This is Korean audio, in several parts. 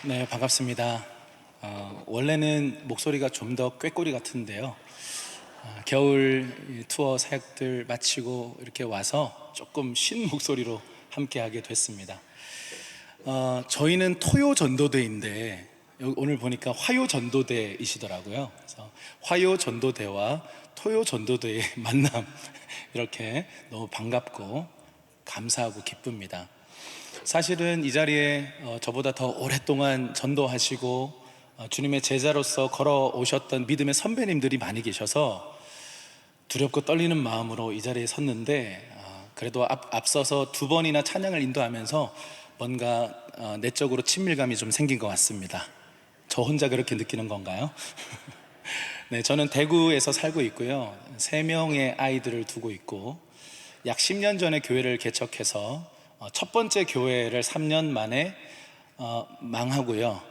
네, 반갑습니다. 원래는 목소리가 좀 더 꾀꼬리 같은데요. 겨울 투어 사역들 마치고 이렇게 와서 조금 쉰 목소리로 함께하게 됐습니다. 저희는 토요 전도대인데 오늘 보니까 화요 전도대이시더라고요. 그래서 화요 전도대와 토요 전도대의 만남, 이렇게 너무 반갑고 감사하고 기쁩니다. 사실은 이 자리에 저보다 더 오랫동안 전도하시고 주님의 제자로서 걸어오셨던 믿음의 선배님들이 많이 계셔서 두렵고 떨리는 마음으로 이 자리에 섰는데, 그래도 앞서서 두 번이나 찬양을 인도하면서 뭔가 내적으로 친밀감이 좀 생긴 것 같습니다. 저 혼자 그렇게 느끼는 건가요? 네, 저는 대구에서 살고 있고요. 3명의 아이들을 두고 있고, 약 10년 전에 교회를 개척해서 첫 번째 교회를 3년 만에 망하고요.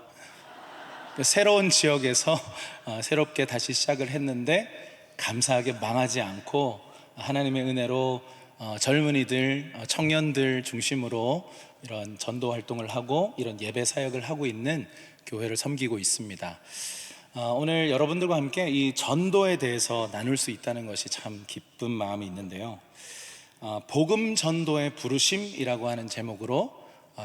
새로운 지역에서 새롭게 다시 시작을 했는데, 감사하게 망하지 않고 하나님의 은혜로 젊은이들, 청년들 중심으로 이런 전도 활동을 하고 이런 예배 사역을 하고 있는 교회를 섬기고 있습니다. 오늘 여러분들과 함께 이 전도에 대해서 나눌 수 있다는 것이 참 기쁜 마음이 있는데요. 복음 전도의 부르심이라고 하는 제목으로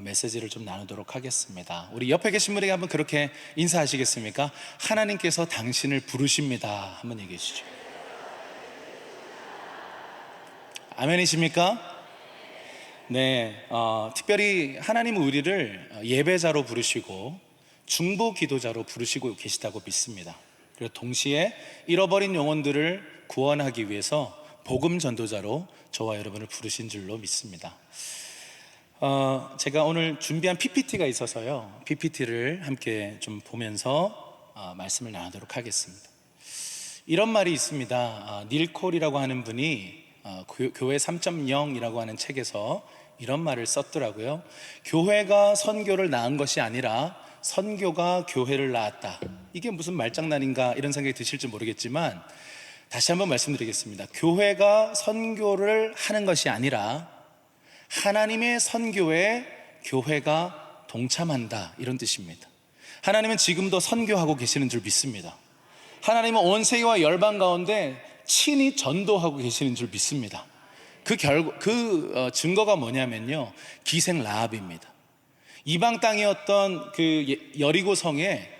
메시지를 좀 나누도록 하겠습니다. 우리 옆에 계신 분에게 한번 그렇게 인사하시겠습니까? 하나님께서 당신을 부르십니다. 한번 얘기해 주시죠. 아멘이십니까? 네, 특별히 하나님은 우리를 예배자로 부르시고 중보 기도자로 부르시고 계시다고 믿습니다. 그리고 동시에 잃어버린 영혼들을 구원하기 위해서 복음 전도자로 저와 여러분을 부르신 줄로 믿습니다. 제가 오늘 준비한 PPT가 있어서요, PPT를 함께 좀 보면서 말씀을 나누도록 하겠습니다. 이런 말이 있습니다. 닐 콜이라고 하는 분이 교회 3.0이라고 하는 책에서 이런 말을 썼더라고요. 교회가 선교를 낳은 것이 아니라 선교가 교회를 낳았다. 이게 무슨 말장난인가 이런 생각이 드실지 모르겠지만, 다시 한번 말씀드리겠습니다. 교회가 선교를 하는 것이 아니라 하나님의 선교에 교회가 동참한다, 이런 뜻입니다. 하나님은 지금도 선교하고 계시는 줄 믿습니다. 하나님은 온 세계와 열방 가운데 친히 전도하고 계시는 줄 믿습니다. 그 증거가 뭐냐면요, 기생 라합입니다. 이방 땅이었던 그 여리고 성에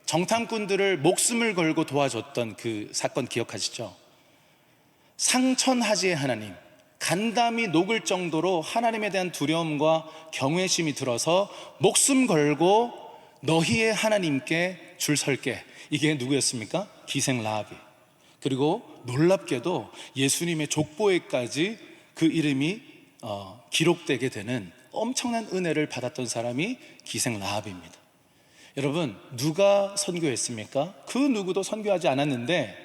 정탐꾼들을 목숨을 걸고 도와줬던 그 사건 기억하시죠? 상천하지의 하나님, 간담이 녹을 정도로 하나님에 대한 두려움과 경외심이 들어서 목숨 걸고 너희의 하나님께 줄 설게, 이게 누구였습니까? 기생 라합이. 그리고 놀랍게도 예수님의 족보에까지 그 이름이 기록되게 되는 엄청난 은혜를 받았던 사람이 기생 라합입니다. 여러분, 누가 선교했습니까? 그 누구도 선교하지 않았는데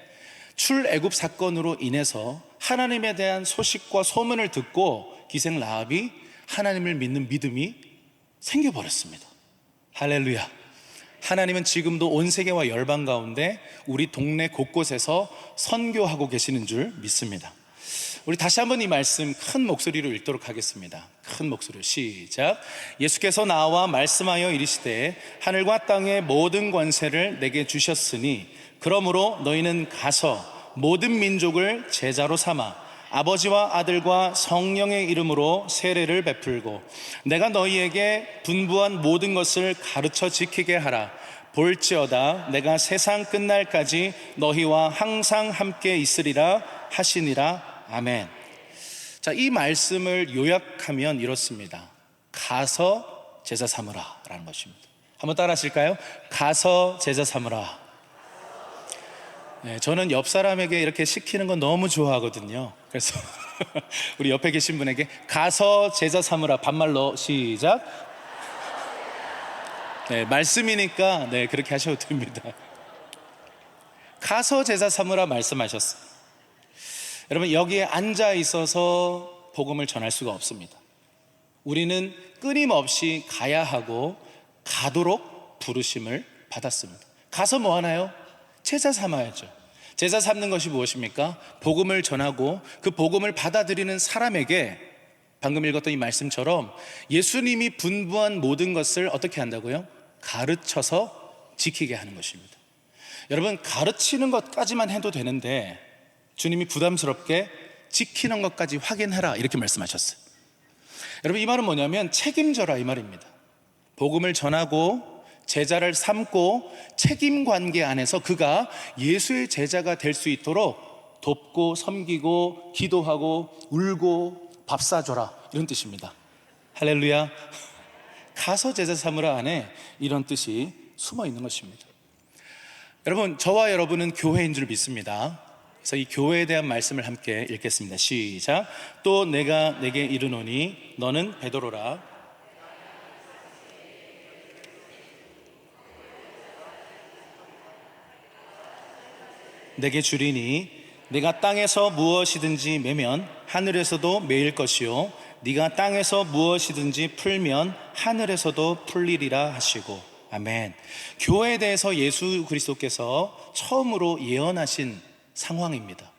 출애굽 사건으로 인해서 하나님에 대한 소식과 소문을 듣고 기생 라합이 하나님을 믿는 믿음이 생겨버렸습니다. 할렐루야. 하나님은 지금도 온 세계와 열방 가운데 우리 동네 곳곳에서 선교하고 계시는 줄 믿습니다. 우리 다시 한번 이 말씀 큰 목소리로 읽도록 하겠습니다. 큰 목소리로 시작. 예수께서 나와 말씀하여 이르시되 하늘과 땅의 모든 권세를 내게 주셨으니 그러므로 너희는 가서 모든 민족을 제자로 삼아 아버지와 아들과 성령의 이름으로 세례를 베풀고 내가 너희에게 분부한 모든 것을 가르쳐 지키게 하라. 볼지어다 내가 세상 끝날까지 너희와 항상 함께 있으리라 하시니라. 아멘. 자, 이 말씀을 요약하면 이렇습니다. 가서 제자 삼으라 라는 것입니다. 한번 따라 하실까요? 가서 제자 삼으라. 네, 저는 옆 사람에게 이렇게 시키는 건 너무 좋아하거든요. 그래서 우리 옆에 계신 분에게 가서 제자 삼으라 반말로 시작. 네, 말씀이니까 네, 그렇게 하셔도 됩니다. 가서 제자 삼으라 말씀하셨어요. 여러분, 여기에 앉아 있어서 복음을 전할 수가 없습니다. 우리는 끊임없이 가야 하고 가도록 부르심을 받았습니다. 가서 뭐 하나요? 제자 삼아야죠. 제자 삼는 것이 무엇입니까? 복음을 전하고 그 복음을 받아들이는 사람에게 방금 읽었던 이 말씀처럼 예수님이 분부한 모든 것을 어떻게 한다고요? 가르쳐서 지키게 하는 것입니다. 여러분, 가르치는 것까지만 해도 되는데 주님이 부담스럽게 지키는 것까지 확인해라 이렇게 말씀하셨어요. 여러분, 이 말은 뭐냐면 책임져라 이 말입니다. 복음을 전하고 제자를 삼고 책임 관계 안에서 그가 예수의 제자가 될 수 있도록 돕고 섬기고 기도하고 울고 밥 사줘라 이런 뜻입니다. 할렐루야. 가서 제자 삼으라 안에 이런 뜻이 숨어 있는 것입니다. 여러분, 저와 여러분은 교회인 줄 믿습니다. 그래서 이 교회에 대한 말씀을 함께 읽겠습니다. 시작. 또 내가 내게 이르노니 너는 베드로라. 내게 주리니 네가 땅에서 무엇이든지 매면 하늘에서도 매일 것이요 네가 땅에서 무엇이든지 풀면 하늘에서도 풀리리라 하시고. 아멘. 교회에 대해서 예수 그리스도께서 처음으로 예언하신 상황입니다.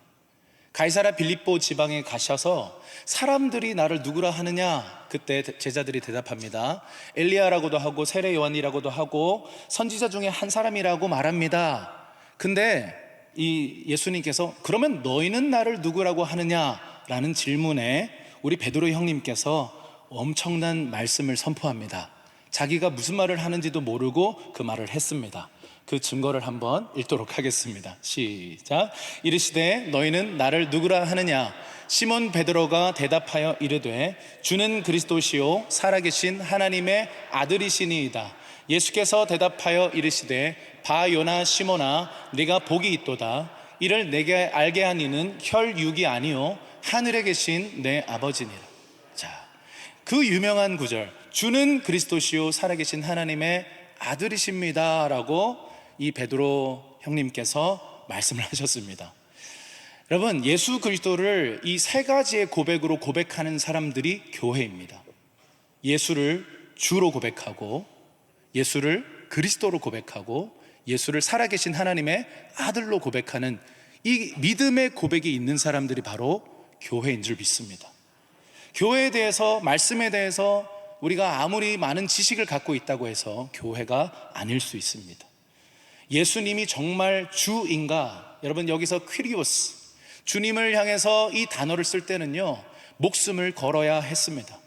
가이사랴 빌립보 지방에 가셔서 사람들이 나를 누구라 하느냐, 그때 제자들이 대답합니다. 엘리야라고도 하고 세례 요한이라고도 하고 선지자 중에 한 사람이라고 말합니다. 근데 이 예수님께서 그러면 너희는 나를 누구라고 하느냐라는 질문에 우리 베드로 형님께서 엄청난 말씀을 선포합니다. 자기가 무슨 말을 하는지도 모르고 그 말을 했습니다. 그 증거를 한번 읽도록 하겠습니다. 시작. 이르시되 너희는 나를 누구라 하느냐? 시몬 베드로가 대답하여 이르되 주는 그리스도시요 살아계신 하나님의 아들이시니이다. 예수께서 대답하여 이르시되 바요나 시몬아 네가 복이 있도다. 이를 내게 알게 한 이는 혈육이 아니요 하늘에 계신 내 아버지니라. 자, 그 유명한 구절, 주는 그리스도시요 살아계신 하나님의 아들이십니다 라고 이 베드로 형님께서 말씀을 하셨습니다. 여러분, 예수 그리스도를 이 세 가지의 고백으로 고백하는 사람들이 교회입니다. 예수를 주로 고백하고, 예수를 그리스도로 고백하고, 예수를 살아계신 하나님의 아들로 고백하는 이 믿음의 고백이 있는 사람들이 바로 교회인 줄 믿습니다. 교회에 대해서, 말씀에 대해서 우리가 아무리 많은 지식을 갖고 있다고 해서 교회가 아닐 수 있습니다. 예수님이 정말 주인가? 여러분, 여기서 퀴리오스, 주님을 향해서 이 단어를 쓸 때는요 목숨을 걸어야 했습니다.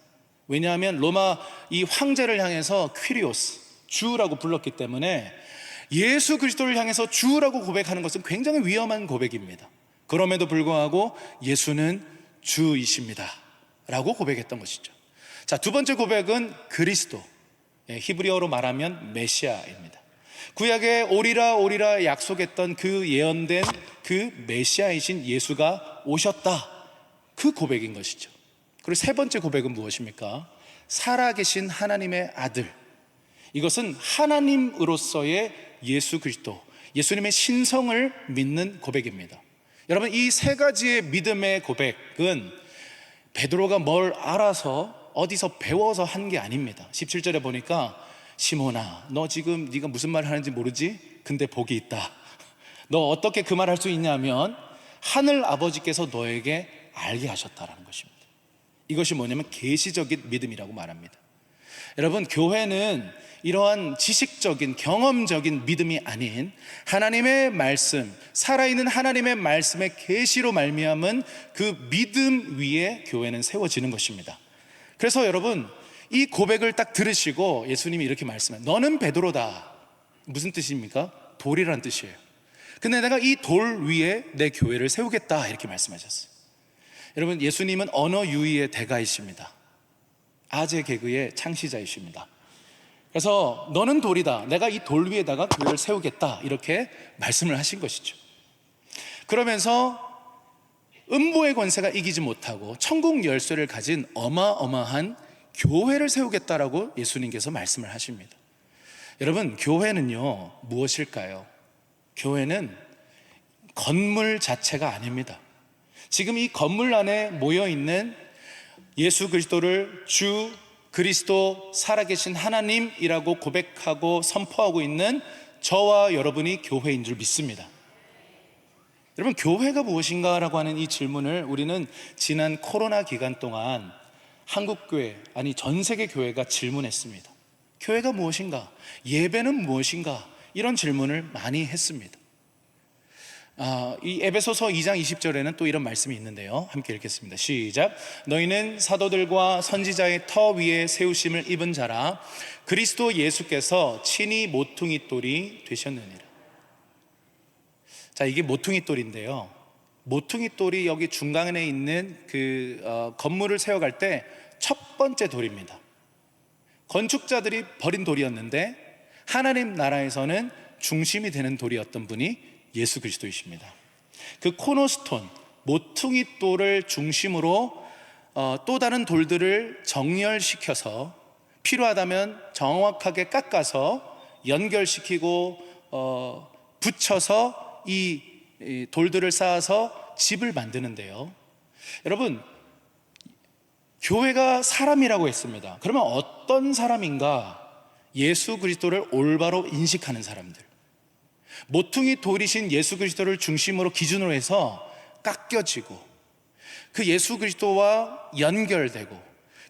왜냐하면 로마 이 황제를 향해서 퀴리오스, 주라고 불렀기 때문에 예수 그리스도를 향해서 주라고 고백하는 것은 굉장히 위험한 고백입니다. 그럼에도 불구하고 예수는 주이십니다 라고 고백했던 것이죠. 자, 두 번째 고백은 그리스도, 히브리어로 말하면 메시아입니다. 구약에 오리라 오리라 약속했던 그 예언된 그 메시아이신 예수가 오셨다, 그 고백인 것이죠. 그리고 세 번째 고백은 무엇입니까? 살아계신 하나님의 아들. 이것은 하나님으로서의 예수 그리스도, 예수님의 신성을 믿는 고백입니다. 여러분, 이 세 가지의 믿음의 고백은 베드로가 뭘 알아서 어디서 배워서 한 게 아닙니다. 17절에 보니까 시몬아, 너 지금 네가 무슨 말 하는지 모르지? 근데 복이 있다. 너 어떻게 그 말 할 수 있냐면 하늘 아버지께서 너에게 알게 하셨다라는 것입니다. 이것이 뭐냐면 계시적인 믿음이라고 말합니다. 여러분, 교회는 이러한 지식적인 경험적인 믿음이 아닌 하나님의 말씀, 살아있는 하나님의 말씀의 계시로 말미암은 그 믿음 위에 교회는 세워지는 것입니다. 그래서 여러분, 이 고백을 딱 들으시고 예수님이 이렇게 말씀해요. 너는 베드로다. 무슨 뜻입니까? 돌이라는 뜻이에요. 근데 내가 이 돌 위에 내 교회를 세우겠다 이렇게 말씀하셨어요. 여러분, 예수님은 언어 유희의 대가이십니다. 아재 개그의 창시자이십니다. 그래서 너는 돌이다, 내가 이 돌 위에다가 교회를 세우겠다 이렇게 말씀을 하신 것이죠. 그러면서 음보의 권세가 이기지 못하고 천국 열쇠를 가진 어마어마한 교회를 세우겠다라고 예수님께서 말씀을 하십니다. 여러분, 교회는요 무엇일까요? 교회는 건물 자체가 아닙니다. 지금 이 건물 안에 모여있는 예수 그리스도를 주 그리스도 살아계신 하나님이라고 고백하고 선포하고 있는 저와 여러분이 교회인 줄 믿습니다. 여러분, 교회가 무엇인가 라고 하는 이 질문을 우리는 지난 코로나 기간 동안 한국교회, 아니 전 세계 교회가 질문했습니다. 교회가 무엇인가? 예배는 무엇인가? 이런 질문을 많이 했습니다. 이 에베소서 2장 20절에는 또 이런 말씀이 있는데요, 함께 읽겠습니다. 시작. 너희는 사도들과 선지자의 터 위에 세우심을 입은 자라. 그리스도 예수께서 친히 모퉁이 돌이 되셨느니라. 자, 이게 모퉁이 돌인데요, 모퉁이 돌이 여기 중간에 있는 건물을 세워갈 때 첫 번째 돌입니다. 건축자들이 버린 돌이었는데 하나님 나라에서는 중심이 되는 돌이었던 분이 예수 그리스도이십니다. 그 코너스톤, 모퉁이 돌을 중심으로 또 다른 돌들을 정렬시켜서 필요하다면 정확하게 깎아서 연결시키고 붙여서 이 돌들을 쌓아서 집을 만드는데요, 여러분, 교회가 사람이라고 했습니다. 그러면 어떤 사람인가? 예수 그리스도를 올바로 인식하는 사람들, 모퉁이 돌이신 예수 그리스도를 중심으로 기준으로 해서 깎여지고 그 예수 그리스도와 연결되고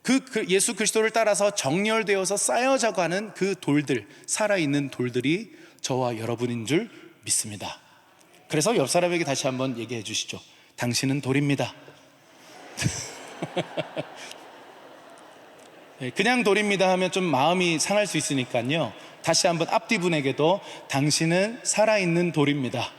그 예수 그리스도를 따라서 정렬되어서 쌓여져 가는 그 돌들, 살아있는 돌들이 저와 여러분인 줄 믿습니다. 그래서 옆 사람에게 다시 한번 얘기해 주시죠. 당신은 돌입니다. 그냥 돌입니다 하면 좀 마음이 상할 수 있으니까요, 다시 한번 앞뒤 분에게도 당신은 살아있는 돌입니다.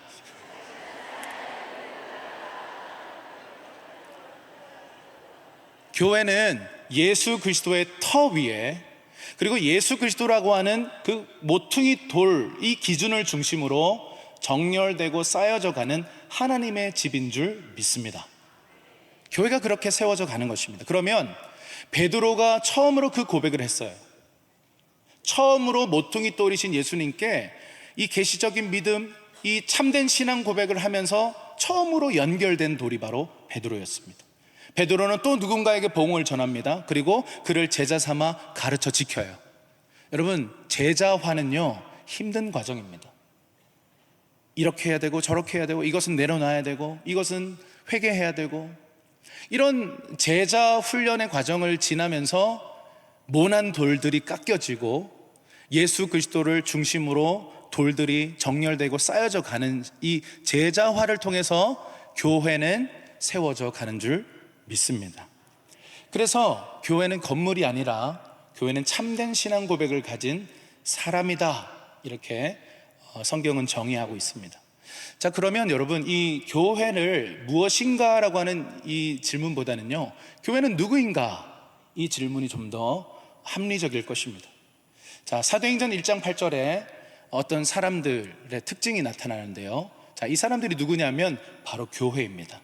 교회는 예수 그리스도의 터 위에, 그리고 예수 그리스도라고 하는 그 모퉁이 돌, 이 기준을 중심으로 정렬되고 쌓여져 가는 하나님의 집인 줄 믿습니다. 교회가 그렇게 세워져 가는 것입니다. 그러면 베드로가 처음으로 그 고백을 했어요. 처음으로 모퉁이 돌이신 예수님께 이 계시적인 믿음, 이 참된 신앙 고백을 하면서 처음으로 연결된 돌이 바로 베드로였습니다. 베드로는 또 누군가에게 복음을 전합니다. 그리고 그를 제자 삼아 가르쳐 지켜요. 여러분, 제자화는요, 힘든 과정입니다. 이렇게 해야 되고 저렇게 해야 되고, 이것은 내려놔야 되고, 이것은 회개해야 되고, 이런 제자 훈련의 과정을 지나면서 모난 돌들이 깎여지고 예수 그리스도를 중심으로 돌들이 정렬되고 쌓여져 가는 이 제자화를 통해서 교회는 세워져 가는 줄 믿습니다. 그래서 교회는 건물이 아니라 교회는 참된 신앙 고백을 가진 사람이다, 이렇게 성경은 정의하고 있습니다. 자, 그러면 여러분, 이 교회를 무엇인가라고 하는 이 질문보다는요, 교회는 누구인가? 이 질문이 좀 더 합리적일 것입니다. 자, 사도행전 1장 8절에 어떤 사람들의 특징이 나타나는데요, 자, 이 사람들이 누구냐면 바로 교회입니다.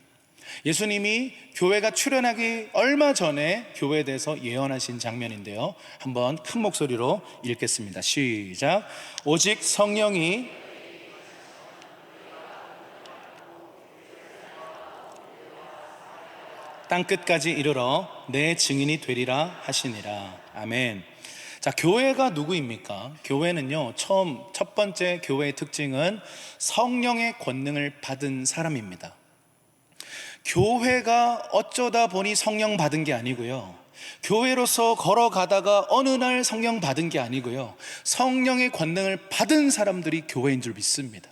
예수님이 교회가 출현하기 얼마 전에 교회에 대해서 예언하신 장면인데요, 한번 큰 목소리로 읽겠습니다. 시작. 오직 성령이 땅끝까지 이르러 내 증인이 되리라 하시니라. 아멘. 자, 교회가 누구입니까? 교회는요, 첫 번째 교회의 특징은 성령의 권능을 받은 사람입니다. 교회가 어쩌다 보니 성령 받은 게 아니고요, 교회로서 걸어가다가 어느 날 성령 받은 게 아니고요, 성령의 권능을 받은 사람들이 교회인 줄 믿습니다.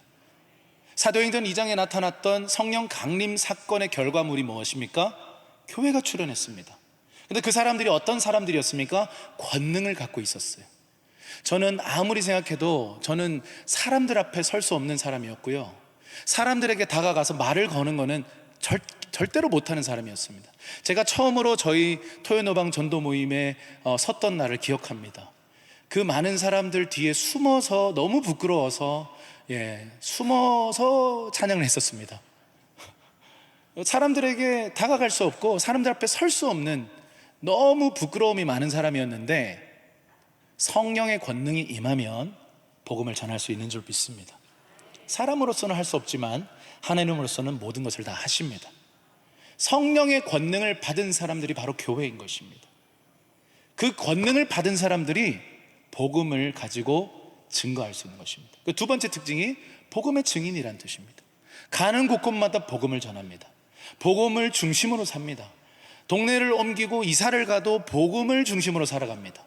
사도행전 2장에 나타났던 성령 강림 사건의 결과물이 무엇입니까? 교회가 출현했습니다. 근데 그 사람들이 어떤 사람들이었습니까? 권능을 갖고 있었어요. 저는 아무리 생각해도 저는 사람들 앞에 설 수 없는 사람이었고요, 사람들에게 다가가서 말을 거는 거는 절대로 못하는 사람이었습니다. 제가 처음으로 저희 토요노방 전도 모임에 섰던 날을 기억합니다. 그 많은 사람들 뒤에 숨어서, 너무 부끄러워서 숨어서 찬양을 했었습니다. 사람들에게 다가갈 수 없고 사람들 앞에 설 수 없는 너무 부끄러움이 많은 사람이었는데, 성령의 권능이 임하면 복음을 전할 수 있는 줄 믿습니다. 사람으로서는 할 수 없지만 하나님으로서는 모든 것을 다 하십니다. 성령의 권능을 받은 사람들이 바로 교회인 것입니다. 그 권능을 받은 사람들이 복음을 가지고 증거할 수 있는 것입니다. 그 두 번째 특징이 복음의 증인이라는 뜻입니다. 가는 곳곳마다 복음을 전합니다. 복음을 중심으로 삽니다. 동네를 옮기고 이사를 가도 복음을 중심으로 살아갑니다.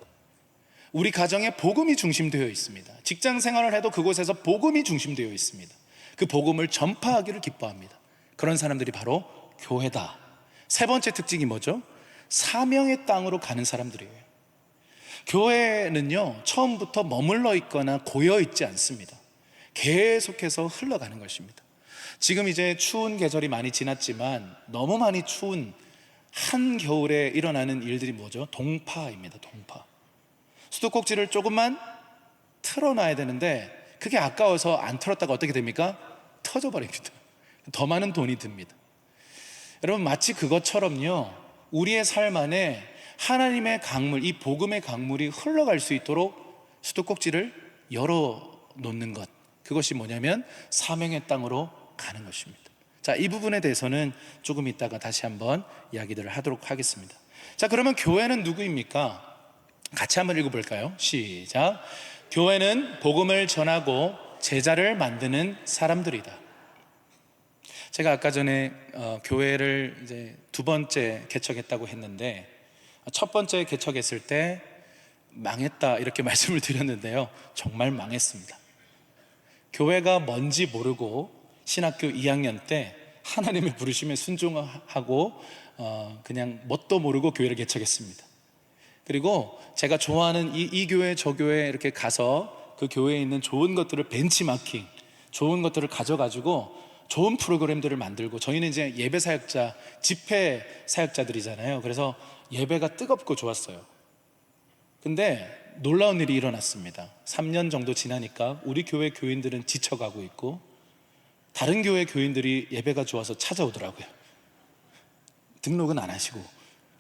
우리 가정에 복음이 중심되어 있습니다. 직장 생활을 해도 그곳에서 복음이 중심되어 있습니다. 그 복음을 전파하기를 기뻐합니다. 그런 사람들이 바로 교회다. 세 번째 특징이 뭐죠? 사명의 땅으로 가는 사람들이에요. 교회는요, 처음부터 머물러 있거나 고여 있지 않습니다. 계속해서 흘러가는 것입니다. 지금 이제 추운 계절이 많이 지났지만 너무 많이 추운 한겨울에 일어나는 일들이 뭐죠? 동파입니다. 동파. 수도꼭지를 조금만 틀어놔야 되는데 그게 아까워서 안 틀었다가 어떻게 됩니까? 터져버립니다. 더 많은 돈이 듭니다. 여러분, 마치 그것처럼요, 우리의 삶 안에 하나님의 강물, 이 복음의 강물이 흘러갈 수 있도록 수도꼭지를 열어놓는 것, 그것이 뭐냐면 사명의 땅으로 가는 것입니다. 자, 이 부분에 대해서는 조금 이따가 다시 한번 이야기들을 하도록 하겠습니다. 자, 그러면 교회는 누구입니까? 같이 한번 읽어볼까요? 시작. 교회는 복음을 전하고 제자를 만드는 사람들이다. 제가 아까 전에 교회를 이제 두 번째 개척했다고 했는데, 첫 번째 개척했을 때 망했다 이렇게 말씀을 드렸는데요, 정말 망했습니다. 교회가 뭔지 모르고 신학교 2학년 때 하나님의 부르심에 순종하고 그냥 뭣도 모르고 교회를 개척했습니다. 그리고 제가 좋아하는 이 교회 저 교회 이렇게 가서 그 교회에 있는 좋은 것들을 벤치마킹, 좋은 것들을 가져가지고 좋은 프로그램들을 만들고, 저희는 이제 예배 사역자, 집회 사역자들이잖아요. 그래서 예배가 뜨겁고 좋았어요. 근데 놀라운 일이 일어났습니다. 3년 정도 지나니까 우리 교회 교인들은 지쳐가고 있고 다른 교회 교인들이 예배가 좋아서 찾아오더라고요. 등록은 안 하시고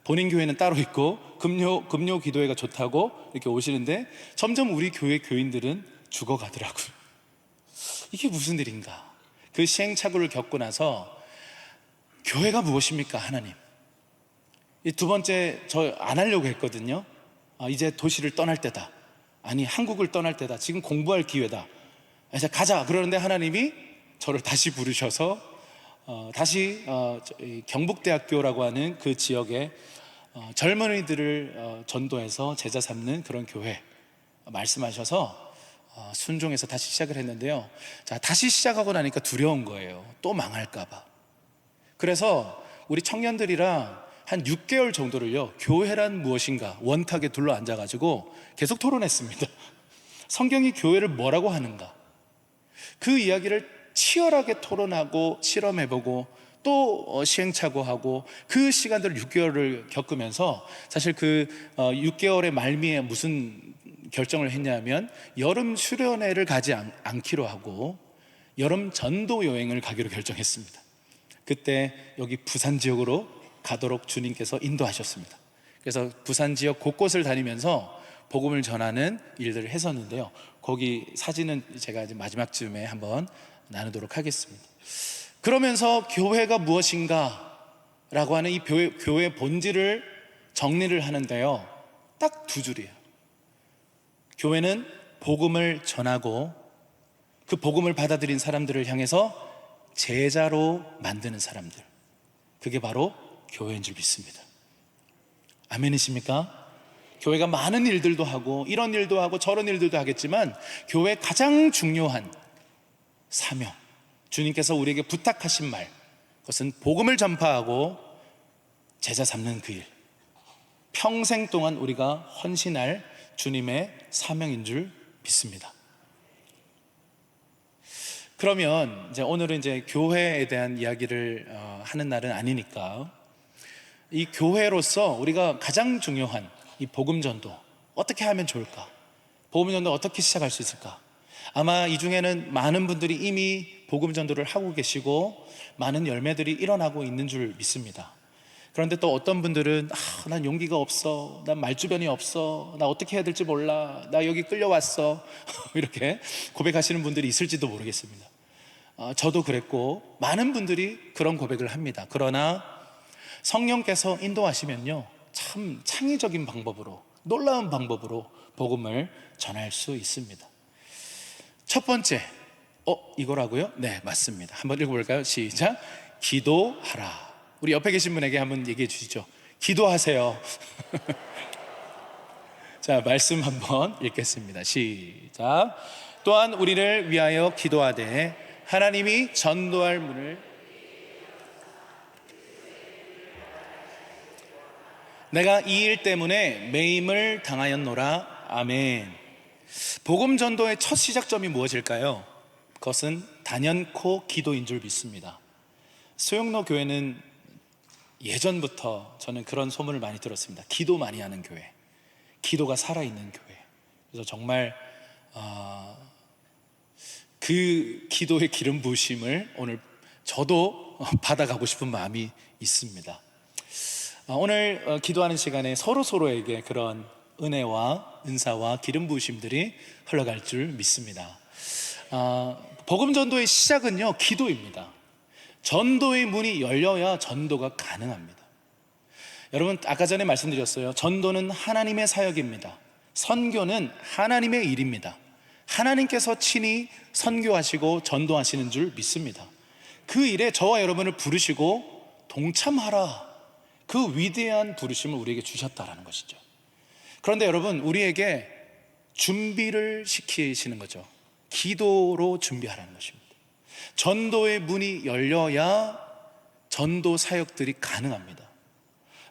본인 교회는 따로 있고 금요 기도회가 좋다고 이렇게 오시는데 점점 우리 교회 교인들은 죽어가더라고요. 이게 무슨 일인가? 그 시행착오를 겪고 나서 교회가 무엇입니까? 하나님. 이 두 번째, 저 안 하려고 했거든요. 이제 도시를 떠날 때다. 아니, 한국을 떠날 때다. 지금 공부할 기회다. 이제 가자. 그러는데 하나님이 저를 다시 부르셔서 다시 경북대학교라고 하는 그 지역에 젊은이들을 전도해서 제자 삼는 그런 교회 말씀하셔서 순종해서 다시 시작을 했는데요. 자, 다시 시작하고 나니까 두려운 거예요. 또 망할까봐. 그래서 우리 청년들이랑 한 6개월 정도를요, 교회란 무엇인가 원탁에 둘러 앉아가지고 계속 토론했습니다. 성경이 교회를 뭐라고 하는가, 그 이야기를 치열하게 토론하고 실험해보고 또 시행착오하고 그 시간들을 6개월을 겪으면서 사실 그 6개월의 말미에 무슨 결정을 했냐면 여름 수련회를 가지 않기로 하고 여름 전도 여행을 가기로 결정했습니다. 그때 여기 부산 지역으로 가도록 주님께서 인도하셨습니다. 그래서 부산 지역 곳곳을 다니면서 복음을 전하는 일들을 했었는데요, 거기 사진은 제가 이제 마지막쯤에 한번 나누도록 하겠습니다. 그러면서 교회가 무엇인가 라고 하는 이 교회의 본질을 정리를 하는데요, 딱 두 줄이에요. 교회는 복음을 전하고 그 복음을 받아들인 사람들을 향해서 제자로 만드는 사람들, 그게 바로 교회인 줄 믿습니다. 아멘이십니까? 교회가 많은 일들도 하고 이런 일도 하고 저런 일들도 하겠지만 교회의 가장 중요한 사명, 주님께서 우리에게 부탁하신 말, 그것은 복음을 전파하고 제자 삼는 그 일, 평생 동안 우리가 헌신할 주님의 사명인 줄 믿습니다. 그러면 이제 오늘은 이제 교회에 대한 이야기를 하는 날은 아니니까 이 교회로서 우리가 가장 중요한 이 복음 전도 어떻게 하면 좋을까? 복음 전도 어떻게 시작할 수 있을까? 아마 이 중에는 많은 분들이 이미 복음 전도를 하고 계시고 많은 열매들이 일어나고 있는 줄 믿습니다. 그런데 또 어떤 분들은 난 용기가 없어, 난 말주변이 없어, 나 어떻게 해야 될지 몰라, 나 여기 끌려왔어 이렇게 고백하시는 분들이 있을지도 모르겠습니다. 저도 그랬고 많은 분들이 그런 고백을 합니다. 그러나 성령께서 인도하시면요, 참 창의적인 방법으로, 놀라운 방법으로 복음을 전할 수 있습니다. 첫 번째, 이거라고요? 네, 맞습니다. 한번 읽어볼까요? 시작. 기도하라. 우리 옆에 계신 분에게 한번 얘기해 주시죠. 기도하세요. 자, 말씀 한번 읽겠습니다. 시작. 또한 우리를 위하여 기도하되 하나님이 전도할 문을 내가 이 일 때문에 매임을 당하였노라. 아멘. 복음 전도의 첫 시작점이 무엇일까요? 그것은 단연코 기도인 줄 믿습니다. 소영로 교회는 예전부터 저는 그런 소문을 많이 들었습니다. 기도 많이 하는 교회, 기도가 살아있는 교회. 그래서 정말 그 기도의 기름 부으심을 오늘 저도 받아가고 싶은 마음이 있습니다. 오늘 기도하는 시간에 서로에게 그런 은혜와 은사와 기름 부으심들이 흘러갈 줄 믿습니다. 복음 전도의 시작은요, 기도입니다. 전도의 문이 열려야 전도가 가능합니다. 여러분, 아까 전에 말씀드렸어요. 전도는 하나님의 사역입니다. 선교는 하나님의 일입니다. 하나님께서 친히 선교하시고 전도하시는 줄 믿습니다. 그 일에 저와 여러분을 부르시고 동참하라, 그 위대한 부르심을 우리에게 주셨다라는 것이죠. 그런데 여러분, 우리에게 준비를 시키시는 거죠. 기도로 준비하라는 것입니다. 전도의 문이 열려야 전도 사역들이 가능합니다.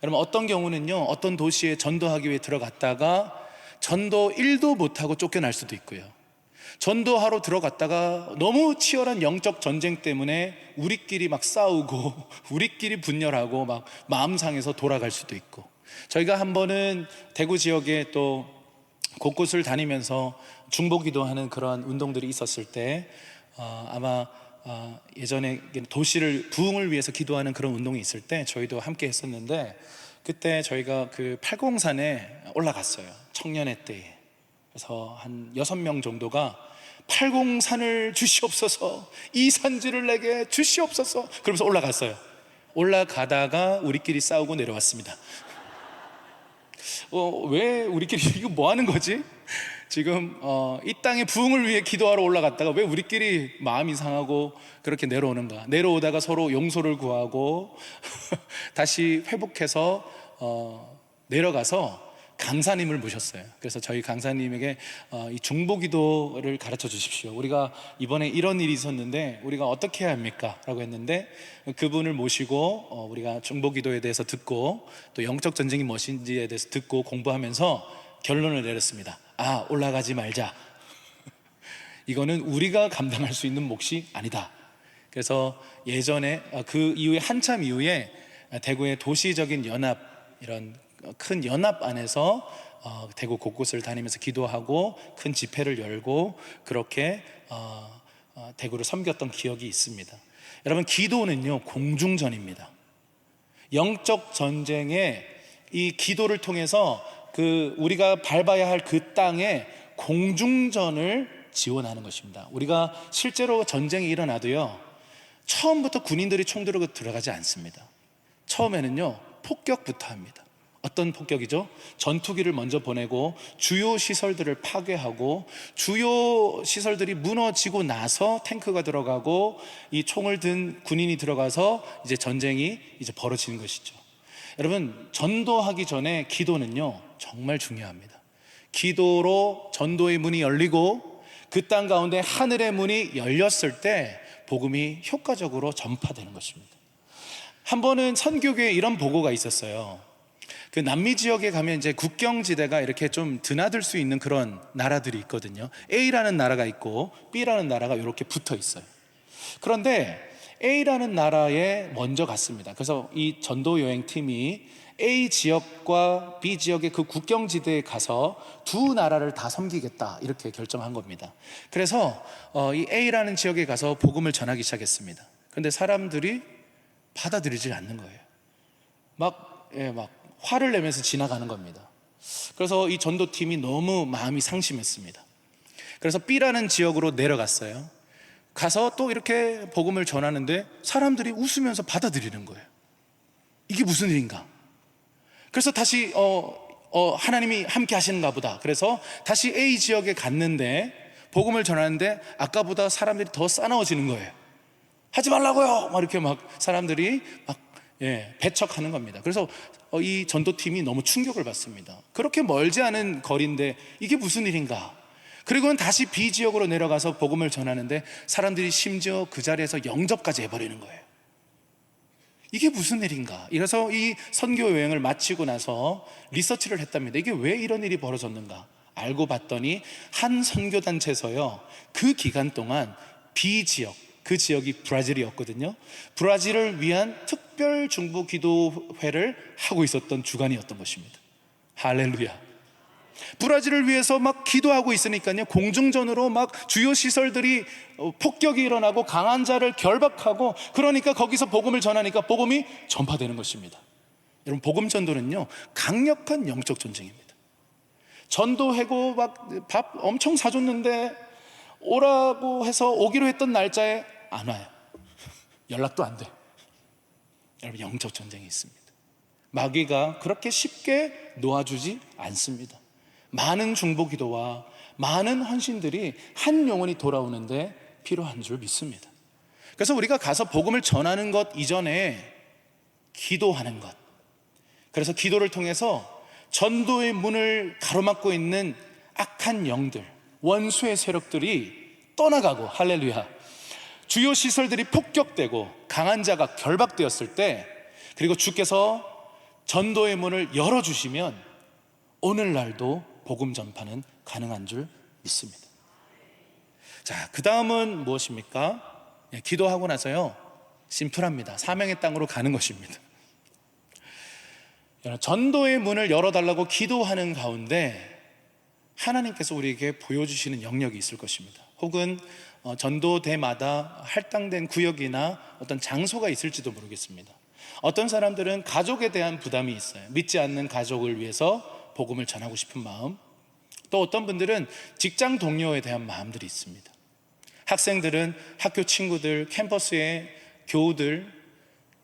여러분, 어떤 경우는요, 어떤 도시에 전도하기 위해 들어갔다가 전도 1도 못하고 쫓겨날 수도 있고요, 전도하러 들어갔다가 너무 치열한 영적 전쟁 때문에 우리끼리 막 싸우고 우리끼리 분열하고 막 마음 상해서 돌아갈 수도 있고, 저희가 한 번은 대구 지역에 또 곳곳을 다니면서 중보기도하는 그런 운동들이 있었을 때 아마 예전에 도시를 부흥을 위해서 기도하는 그런 운동이 있을 때 저희도 함께 했었는데, 그때 저희가 그 팔공산에 올라갔어요. 청년회 때에. 그래서 한 6명 정도가 팔공산을 주시옵소서, 이 산지를 내게 주시옵소서, 그러면서 올라갔어요. 올라가다가 우리끼리 싸우고 내려왔습니다. 왜 우리끼리 이거 뭐 하는 거지? 지금 이 땅의 부흥을 위해 기도하러 올라갔다가 왜 우리끼리 마음이 상하고 그렇게 내려오는가? 내려오다가 서로 용서를 구하고 다시 회복해서 내려가서 강사님을 모셨어요. 그래서 저희 강사님에게 이 중보기도를 가르쳐 주십시오. 우리가 이번에 이런 일이 있었는데 우리가 어떻게 해야 합니까? 라고 했는데, 그분을 모시고 우리가 중보기도에 대해서 듣고 또 영적 전쟁이 무엇인지에 대해서 듣고 공부하면서 결론을 내렸습니다. 올라가지 말자. 이거는 우리가 감당할 수 있는 몫이 아니다. 그래서 예전에 그 이후에 한참 이후에 대구의 도시적인 연합, 이런 큰 연합 안에서 대구 곳곳을 다니면서 기도하고 큰 집회를 열고 그렇게 대구를 섬겼던 기억이 있습니다. 여러분, 기도는요, 공중전입니다. 영적 전쟁에 이 기도를 통해서 우리가 밟아야 할 그 땅에 공중전을 지원하는 것입니다. 우리가 실제로 전쟁이 일어나도요, 처음부터 군인들이 총 들고 들어가지 않습니다. 처음에는요, 폭격부터 합니다. 어떤 폭격이죠? 전투기를 먼저 보내고 주요 시설들을 파괴하고, 주요 시설들이 무너지고 나서 탱크가 들어가고 이 총을 든 군인이 들어가서 이제 전쟁이 이제 벌어지는 것이죠. 여러분, 전도하기 전에 기도는요, 정말 중요합니다. 기도로 전도의 문이 열리고 그 땅 가운데 하늘의 문이 열렸을 때 복음이 효과적으로 전파되는 것입니다. 한 번은 선교교회에 이런 보고가 있었어요. 그 남미 지역에 가면 이제 국경지대가 이렇게 좀 드나들 수 있는 그런 나라들이 있거든요. A라는 나라가 있고 B라는 나라가 이렇게 붙어 있어요. 그런데 A라는 나라에 먼저 갔습니다. 그래서 이 전도 여행팀이 A 지역과 B 지역의 그 국경지대에 가서 두 나라를 다 섬기겠다, 이렇게 결정한 겁니다. 그래서 이 A라는 지역에 가서 복음을 전하기 시작했습니다. 그런데 사람들이 받아들이지 않는 거예요. 막 화를 내면서 지나가는 겁니다. 그래서 이 전도팀이 너무 마음이 상심했습니다. 그래서 B라는 지역으로 내려갔어요. 가서 또 이렇게 복음을 전하는데 사람들이 웃으면서 받아들이는 거예요. 이게 무슨 일인가? 그래서 다시 하나님이 함께 하시는가 보다. 그래서 다시 A 지역에 갔는데 복음을 전하는데 아까보다 사람들이 더 싸나워지는 거예요. 하지 말라고요! 막 이렇게 막 사람들이 막 배척하는 겁니다. 그래서 이 전도팀이 너무 충격을 받습니다. 그렇게 멀지 않은 거리인데 이게 무슨 일인가? 그리고는 다시 B 지역으로 내려가서 복음을 전하는데 사람들이 심지어 그 자리에서 영접까지 해버리는 거예요. 이게 무슨 일인가? 이래서 이 선교 여행을 마치고 나서 리서치를 했답니다. 이게 왜 이런 일이 벌어졌는가? 알고 봤더니 한 선교단체에서요, 그 기간 동안 B 지역, 그 지역이 브라질이었거든요. 브라질을 위한 특별 중보 기도회를 하고 있었던 주간이었던 것입니다. 할렐루야. 브라질을 위해서 막 기도하고 있으니까요, 공중전으로 막 주요 시설들이 폭격이 일어나고 강한 자를 결박하고, 그러니까 거기서 복음을 전하니까 복음이 전파되는 것입니다. 여러분, 복음 전도는요 강력한 영적 전쟁입니다. 전도하고 막 밥 엄청 사줬는데 오라고 해서 오기로 했던 날짜에 안 와요. 연락도 안 돼. 여러분, 영적 전쟁이 있습니다. 마귀가 그렇게 쉽게 놓아주지 않습니다. 많은 중보 기도와 많은 헌신들이 한 영혼이 돌아오는데 필요한 줄 믿습니다. 그래서 우리가 가서 복음을 전하는 것 이전에 기도하는 것, 그래서 기도를 통해서 전도의 문을 가로막고 있는 악한 영들, 원수의 세력들이 떠나가고, 할렐루야, 주요 시설들이 폭격되고 강한 자가 결박되었을 때, 그리고 주께서 전도의 문을 열어주시면 오늘날도 복음 전파는 가능한 줄 믿습니다. 자, 그 다음은 무엇입니까? 기도하고 나서요, 심플합니다. 사명의 땅으로 가는 것입니다. 전도의 문을 열어달라고 기도하는 가운데 하나님께서 우리에게 보여주시는 영역이 있을 것입니다. 혹은 전도대마다 할당된 구역이나 어떤 장소가 있을지도 모르겠습니다. 어떤 사람들은 가족에 대한 부담이 있어요. 믿지 않는 가족을 위해서 복음을 전하고 싶은 마음, 또 어떤 분들은 직장 동료에 대한 마음들이 있습니다. 학생들은 학교 친구들, 캠퍼스의 교우들,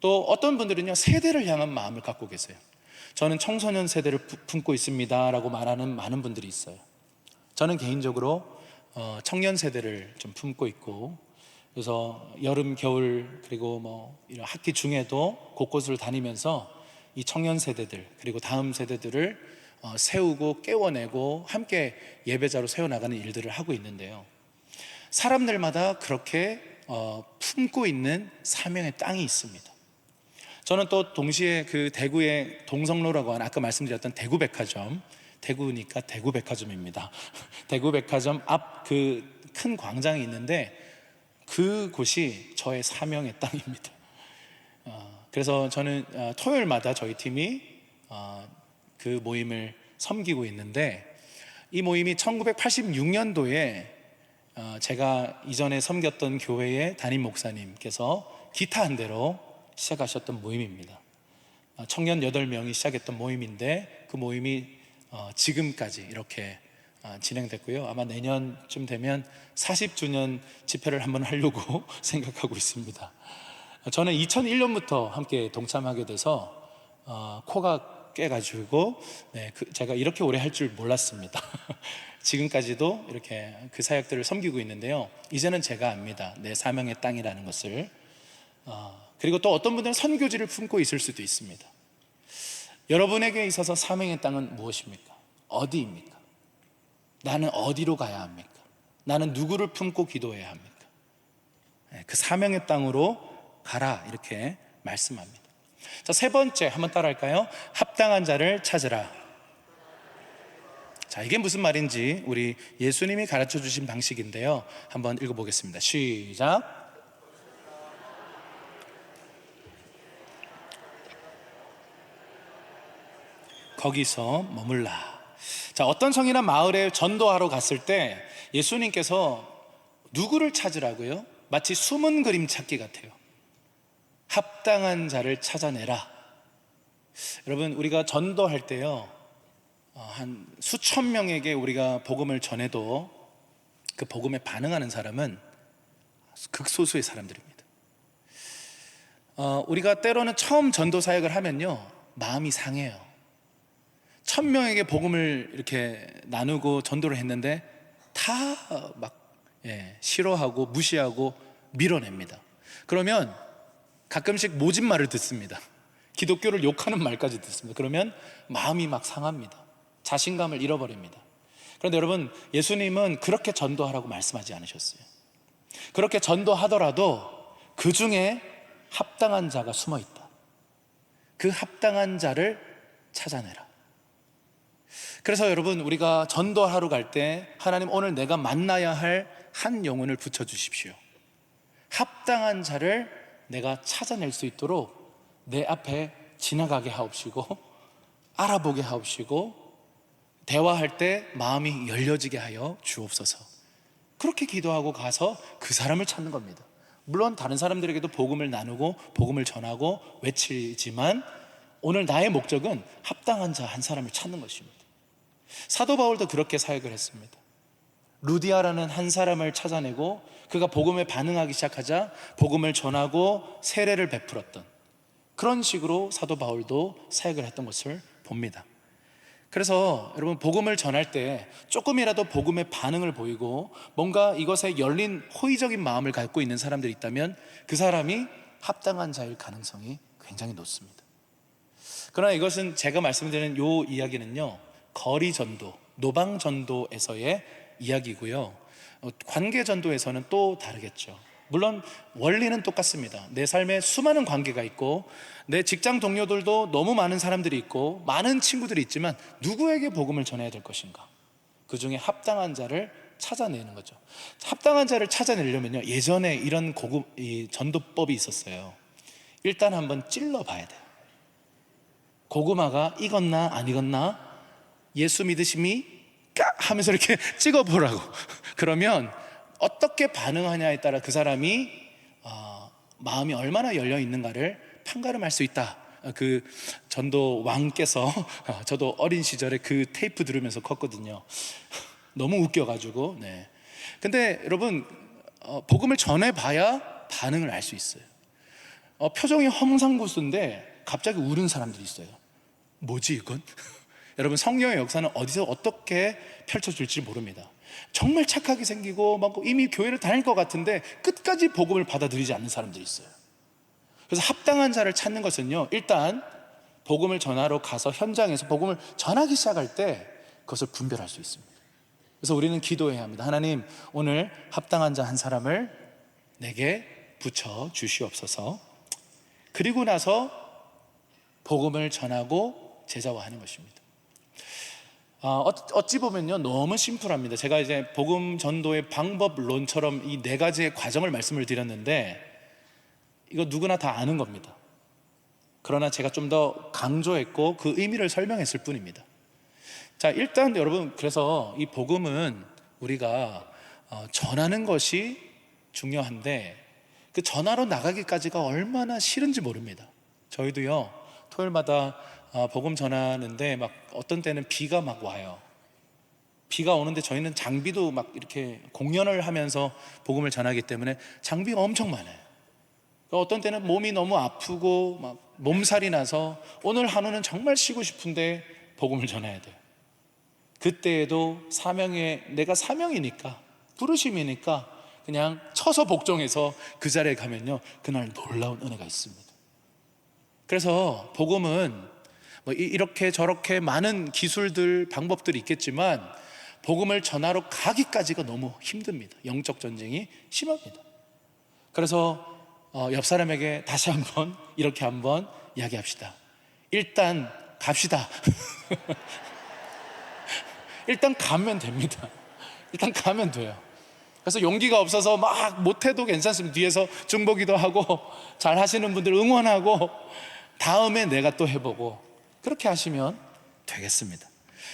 또 어떤 분들은요 세대를 향한 마음을 갖고 계세요. 저는 청소년 세대를 품고 있습니다 라고 말하는 많은 분들이 있어요. 저는 개인적으로 청년 세대를 좀 품고 있고, 그래서 여름, 겨울, 그리고 뭐 이런 학기 중에도 곳곳을 다니면서 이 청년 세대들, 그리고 다음 세대들을 세우고 깨워내고 함께 예배자로 세워나가는 일들을 하고 있는데요, 사람들마다 그렇게 품고 있는 사명의 땅이 있습니다. 저는 또 동시에 그 대구의 동성로라고 하는, 아까 말씀드렸던 대구백화점, 대구니까 대구백화점입니다. 대구백화점 앞 그 큰 광장이 있는데 그곳이 저의 사명의 땅입니다. 그래서 저는 토요일마다 저희 팀이 그 모임을 섬기고 있는데, 이 모임이 1986년도에 제가 이전에 섬겼던 교회의 담임 목사님께서 기타 한 대로 시작하셨던 모임입니다. 청년 8명이 시작했던 모임인데 그 모임이 지금까지 이렇게 진행됐고요, 아마 내년쯤 되면 40주년 집회를 한번 하려고 생각하고 있습니다. 저는 2001년부터 함께 동참하게 돼서 코가 깨가지고 제가 이렇게 오래 할 줄 몰랐습니다. 지금까지도 이렇게 그 사역들을 섬기고 있는데요, 이제는 제가 압니다, 내 사명의 땅이라는 것을. 그리고 또 어떤 분들은 선교지를 품고 있을 수도 있습니다. 여러분에게 있어서 사명의 땅은 무엇입니까? 어디입니까? 나는 어디로 가야 합니까? 나는 누구를 품고 기도해야 합니까? 그 사명의 땅으로 가라, 이렇게 말씀합니다. 자, 세 번째 한번 따라할까요? 합당한 자를 찾으라. 자, 이게 무슨 말인지 우리 예수님이 가르쳐 주신 방식인데요, 한번 읽어보겠습니다. 시작. 거기서 머물라. 자, 어떤 성이나 마을에 전도하러 갔을 때 예수님께서 누구를 찾으라고요? 마치 숨은 그림 찾기 같아요. 합당한 자를 찾아내라. 여러분, 우리가 전도할 때요, 한 수천 명에게 우리가 복음을 전해도 그 복음에 반응하는 사람은 극소수의 사람들입니다. 우리가 때로는 처음 전도 사역을 하면요, 마음이 상해요. 1000명에게 복음을 이렇게 나누고 전도를 했는데 다 막 싫어하고 무시하고 밀어냅니다. 그러면 가끔씩 모진 말을 듣습니다. 기독교를 욕하는 말까지 듣습니다. 그러면 마음이 막 상합니다. 자신감을 잃어버립니다. 그런데 여러분, 예수님은 그렇게 전도하라고 말씀하지 않으셨어요. 그렇게 전도하더라도 그 중에 합당한 자가 숨어 있다. 그 합당한 자를 찾아내라. 그래서 여러분, 우리가 전도하러 갈 때 하나님, 오늘 내가 만나야 할 한 영혼을 붙여주십시오. 합당한 자를 내가 찾아낼 수 있도록 내 앞에 지나가게 하옵시고, 알아보게 하옵시고, 대화할 때 마음이 열려지게 하여 주옵소서. 그렇게 기도하고 가서 그 사람을 찾는 겁니다. 물론 다른 사람들에게도 복음을 나누고 복음을 전하고 외치지만, 오늘 나의 목적은 합당한 자 한 사람을 찾는 것입니다. 사도 바울도 그렇게 사역을 했습니다. 루디아라는 한 사람을 찾아내고 그가 복음에 반응하기 시작하자 복음을 전하고 세례를 베풀었던, 그런 식으로 사도 바울도 사역을 했던 것을 봅니다. 그래서 여러분, 복음을 전할 때 조금이라도 복음의 반응을 보이고 뭔가 이것에 열린 호의적인 마음을 갖고 있는 사람들이 있다면 그 사람이 합당한 자일 가능성이 굉장히 높습니다. 그러나 이것은, 제가 말씀드리는 이 이야기는요, 거리 전도, 노방 전도에서의 이야기고요, 관계 전도에서는 또 다르겠죠. 물론 원리는 똑같습니다. 내 삶에 수많은 관계가 있고 내 직장 동료들도 너무 많은 사람들이 있고 많은 친구들이 있지만 누구에게 복음을 전해야 될 것인가? 그 중에 합당한 자를 찾아내는 거죠. 합당한 자를 찾아내려면요, 예전에 이런 전도법이 있었어요. 일단 한번 찔러봐야 돼요. 고구마가 익었나 안 익었나, 예수 믿으심이 하면서 이렇게 찍어보라고. 그러면 어떻게 반응하냐에 따라 그 사람이 마음이 얼마나 열려 있는가를 판가름할 수 있다. 그 전도 왕께서 저도 어린 시절에 그 테이프 들으면서 컸거든요. 너무 웃겨가지고. 네. 근데 여러분, 복음을 전해봐야 반응을 알 수 있어요. 표정이 험상궂은데 갑자기 우는 사람들이 있어요. 뭐지 이건? 여러분, 성령의 역사는 어디서 어떻게 펼쳐질지 모릅니다. 정말 착하게 생기고 막 이미 교회를 다닐 것 같은데 끝까지 복음을 받아들이지 않는 사람들이 있어요. 그래서 합당한 자를 찾는 것은요, 일단 복음을 전하러 가서 현장에서 복음을 전하기 시작할 때 그것을 분별할 수 있습니다. 그래서 우리는 기도해야 합니다. 하나님, 오늘 합당한 자 한 사람을 내게 붙여 주시옵소서. 그리고 나서 복음을 전하고 제자화하는 것입니다. 어찌 보면요, 너무 심플합니다. 제가 이제 복음 전도의 방법론처럼 이 4가지의 과정을 말씀을 드렸는데 이거 누구나 다 아는 겁니다. 그러나 제가 좀 더 강조했고 그 의미를 설명했을 뿐입니다. 자, 일단 여러분, 그래서 이 복음은 우리가 전하는 것이 중요한데 그 전하러 나가기까지가 얼마나 싫은지 모릅니다. 저희도요, 토요일마다 복음 전하는데 막 어떤 때는 비가 막 와요. 비가 오는데 저희는 장비도 막 이렇게 공연을 하면서 복음을 전하기 때문에 장비가 엄청 많아요. 어떤 때는 몸이 너무 아프고 막 몸살이 나서 오늘 하루는 정말 쉬고 싶은데 복음을 전해야 돼요. 그때에도 내가 사명이니까, 부르심이니까 그냥 쳐서 복종해서 그 자리에 가면요, 그날 놀라운 은혜가 있습니다. 그래서 복음은 뭐 이렇게 저렇게 많은 기술들, 방법들이 있겠지만 복음을 전하러 가기까지가 너무 힘듭니다. 영적 전쟁이 심합니다. 그래서 옆 사람에게 다시 한번 이렇게 한번 이야기합시다. 일단 갑시다. 일단 가면 됩니다. 일단 가면 돼요. 그래서 용기가 없어서 막 못해도 괜찮습니다. 뒤에서 중보기도 하고 잘 하시는 분들 응원하고 다음에 내가 또 해보고, 그렇게 하시면 되겠습니다.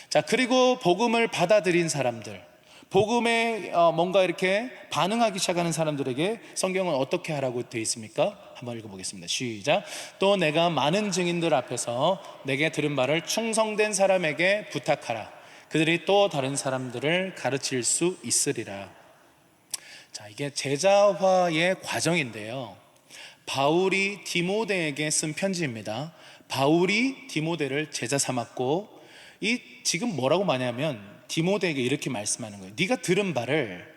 자, 그리고 복음을 받아들인 사람들, 복음에 뭔가 이렇게 반응하기 시작하는 사람들에게 성경은 어떻게 하라고 되어 있습니까? 한번 읽어보겠습니다. 시작. 또 내가 많은 증인들 앞에서 내게 들은 말을 충성된 사람에게 부탁하라. 그들이 또 다른 사람들을 가르칠 수 있으리라. 자, 이게 제자화의 과정인데요, 바울이 디모데에게 쓴 편지입니다. 바울이 디모데를 제자 삼았고, 지금 뭐라고 말하냐면 디모데에게 이렇게 말씀하는 거예요. 네가 들은 바를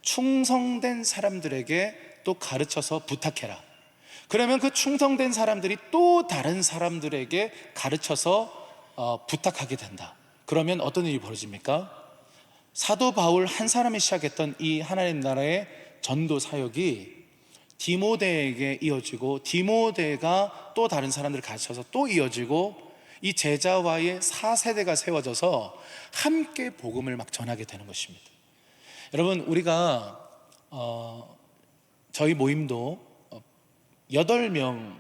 충성된 사람들에게 또 가르쳐서 부탁해라. 그러면 그 충성된 사람들이 또 다른 사람들에게 가르쳐서 부탁하게 된다. 그러면 어떤 일이 벌어집니까? 사도 바울 한 사람이 시작했던 이 하나님 나라의 전도 사역이 디모데에게 이어지고, 디모데가 또 다른 사람들을 가르쳐서 또 이어지고, 이 제자와의 4세대가 세워져서 함께 복음을 막 전하게 되는 것입니다. 여러분, 우리가 저희 모임도 8명,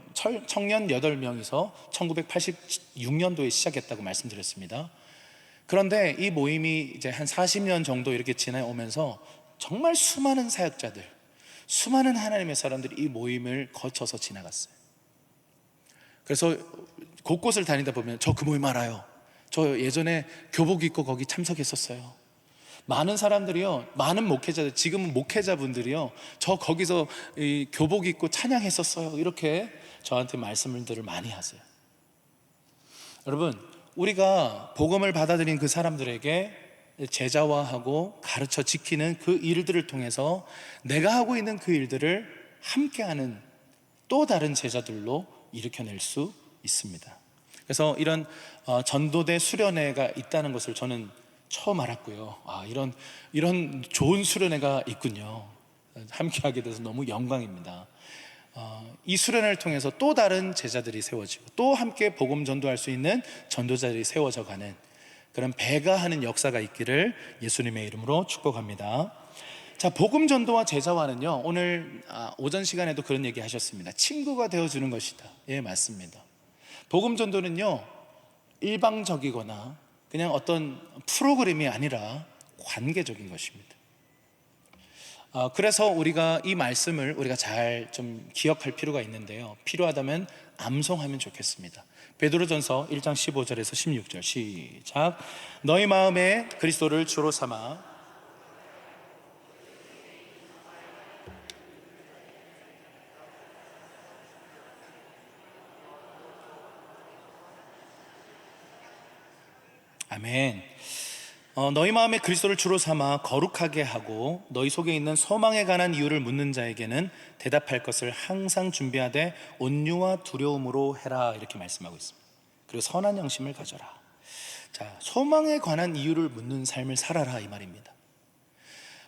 청년 8명이서 1986년도에 시작했다고 말씀드렸습니다. 그런데 이 모임이 이제 한 40년 정도 이렇게 지나오면서 정말 수많은 사역자들, 수많은 하나님의 사람들이 이 모임을 거쳐서 지나갔어요. 그래서 곳곳을 다니다 보면 저 그 모임 알아요. 저 예전에 교복 입고 거기 참석했었어요. 많은 사람들이요, 많은 목회자들, 지금은 목회자분들이요, 저 거기서 이 교복 입고 찬양했었어요. 이렇게 저한테 말씀들을 많이 하세요. 여러분, 우리가 복음을 받아들인 그 사람들에게 제자화하고 가르쳐 지키는 그 일들을 통해서 내가 하고 있는 그 일들을 함께하는 또 다른 제자들로 일으켜낼 수 있습니다. 그래서 이런 전도대 수련회가 있다는 것을 저는 처음 알았고요. 이런 좋은 수련회가 있군요. 함께하게 돼서 너무 영광입니다. 이 수련회를 통해서 또 다른 제자들이 세워지고, 또 함께 복음 전도할 수 있는 전도자들이 세워져 가는 그런 배가하는 역사가 있기를 예수님의 이름으로 축복합니다. 자, 복음 전도와 제자화는요, 오늘 오전 시간에도 그런 얘기 하셨습니다. 친구가 되어주는 것이다. 예, 맞습니다. 복음 전도는요, 일방적이거나 그냥 어떤 프로그램이 아니라 관계적인 것입니다. 그래서 우리가 이 말씀을 우리가 잘 좀 기억할 필요가 있는데요, 필요하다면 암송하면 좋겠습니다. 베드로전서 1장 15절에서 16절 시작. 너희 마음에 그리스도를 주로 삼아 아멘. 너희 마음에 그리스도를 주로 삼아 거룩하게 하고, 너희 속에 있는 소망에 관한 이유를 묻는 자에게는 대답할 것을 항상 준비하되 온유와 두려움으로 해라, 이렇게 말씀하고 있습니다. 그리고 선한 양심을 가져라. 자, 소망에 관한 이유를 묻는 삶을 살아라, 이 말입니다.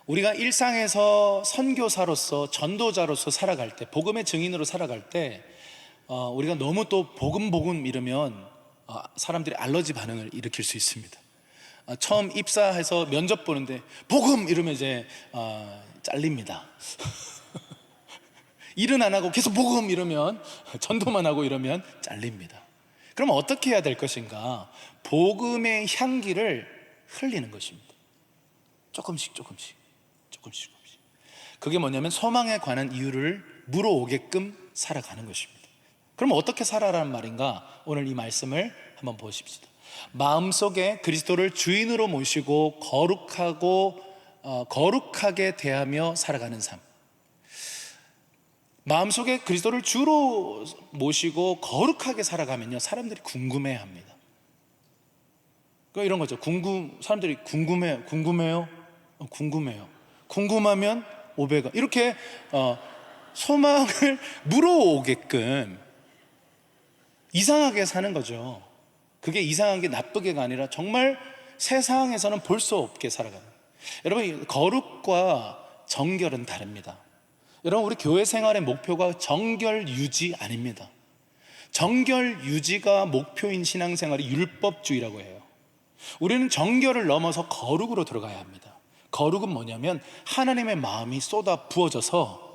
우리가 일상에서 선교사로서, 전도자로서 살아갈 때, 복음의 증인으로 살아갈 때 우리가 너무 또 복음 이러면 사람들이 알러지 반응을 일으킬 수 있습니다. 처음 입사해서 면접 보는데 복음 이러면 이제 잘립니다. 일은 안 하고 계속 복음 이러면, 전도만 하고 이러면 잘립니다. 그럼 어떻게 해야 될 것인가? 복음의 향기를 흘리는 것입니다. 조금씩. 그게 뭐냐면 소망에 관한 이유를 물어오게끔 살아가는 것입니다. 그럼 어떻게 살아라는 말인가? 오늘 이 말씀을 한번 보십시다. 마음속에 그리스도를 주인으로 모시고 거룩하게 대하며 살아가는 삶. 마음속에 그리스도를 주로 모시고 거룩하게 살아가면요, 사람들이 궁금해합니다. 이런 거죠. 사람들이 궁금해요. 궁금하면 500원. 이렇게 소망을 물어오게끔 이상하게 사는 거죠. 그게 이상한 게 나쁘게가 아니라 정말 세상에서는 볼 수 없게 살아가는. 여러분, 거룩과 정결은 다릅니다. 여러분, 우리 교회 생활의 목표가 정결 유지 아닙니다. 정결 유지가 목표인 신앙생활이 율법주의라고 해요. 우리는 정결을 넘어서 거룩으로 들어가야 합니다. 거룩은 뭐냐면 하나님의 마음이 쏟아 부어져서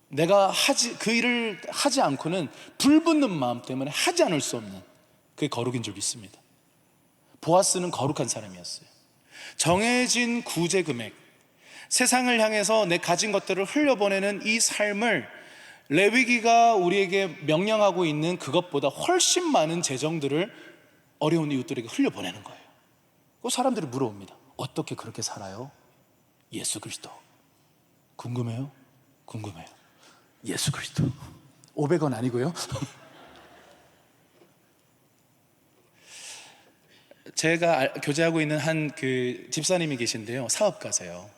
내가 그 일을 하지 않고는 불붙는 마음 때문에 하지 않을 수 없는, 그게 거룩인 줄 믿습니다. 보아스는 거룩한 사람이었어요. 정해진 구제 금액, 세상을 향해서 내 가진 것들을 흘려보내는 이 삶을 레위기가 우리에게 명령하고 있는 그것보다 훨씬 많은 재정들을 어려운 이웃들에게 흘려보내는 거예요. 그 사람들이 물어봅니다. 어떻게 그렇게 살아요? 예수 그리스도. 궁금해요? 예수 그리스도. 500원 아니고요. 제가 교제하고 있는 한 그 집사님이 계신데요, 사업가세요.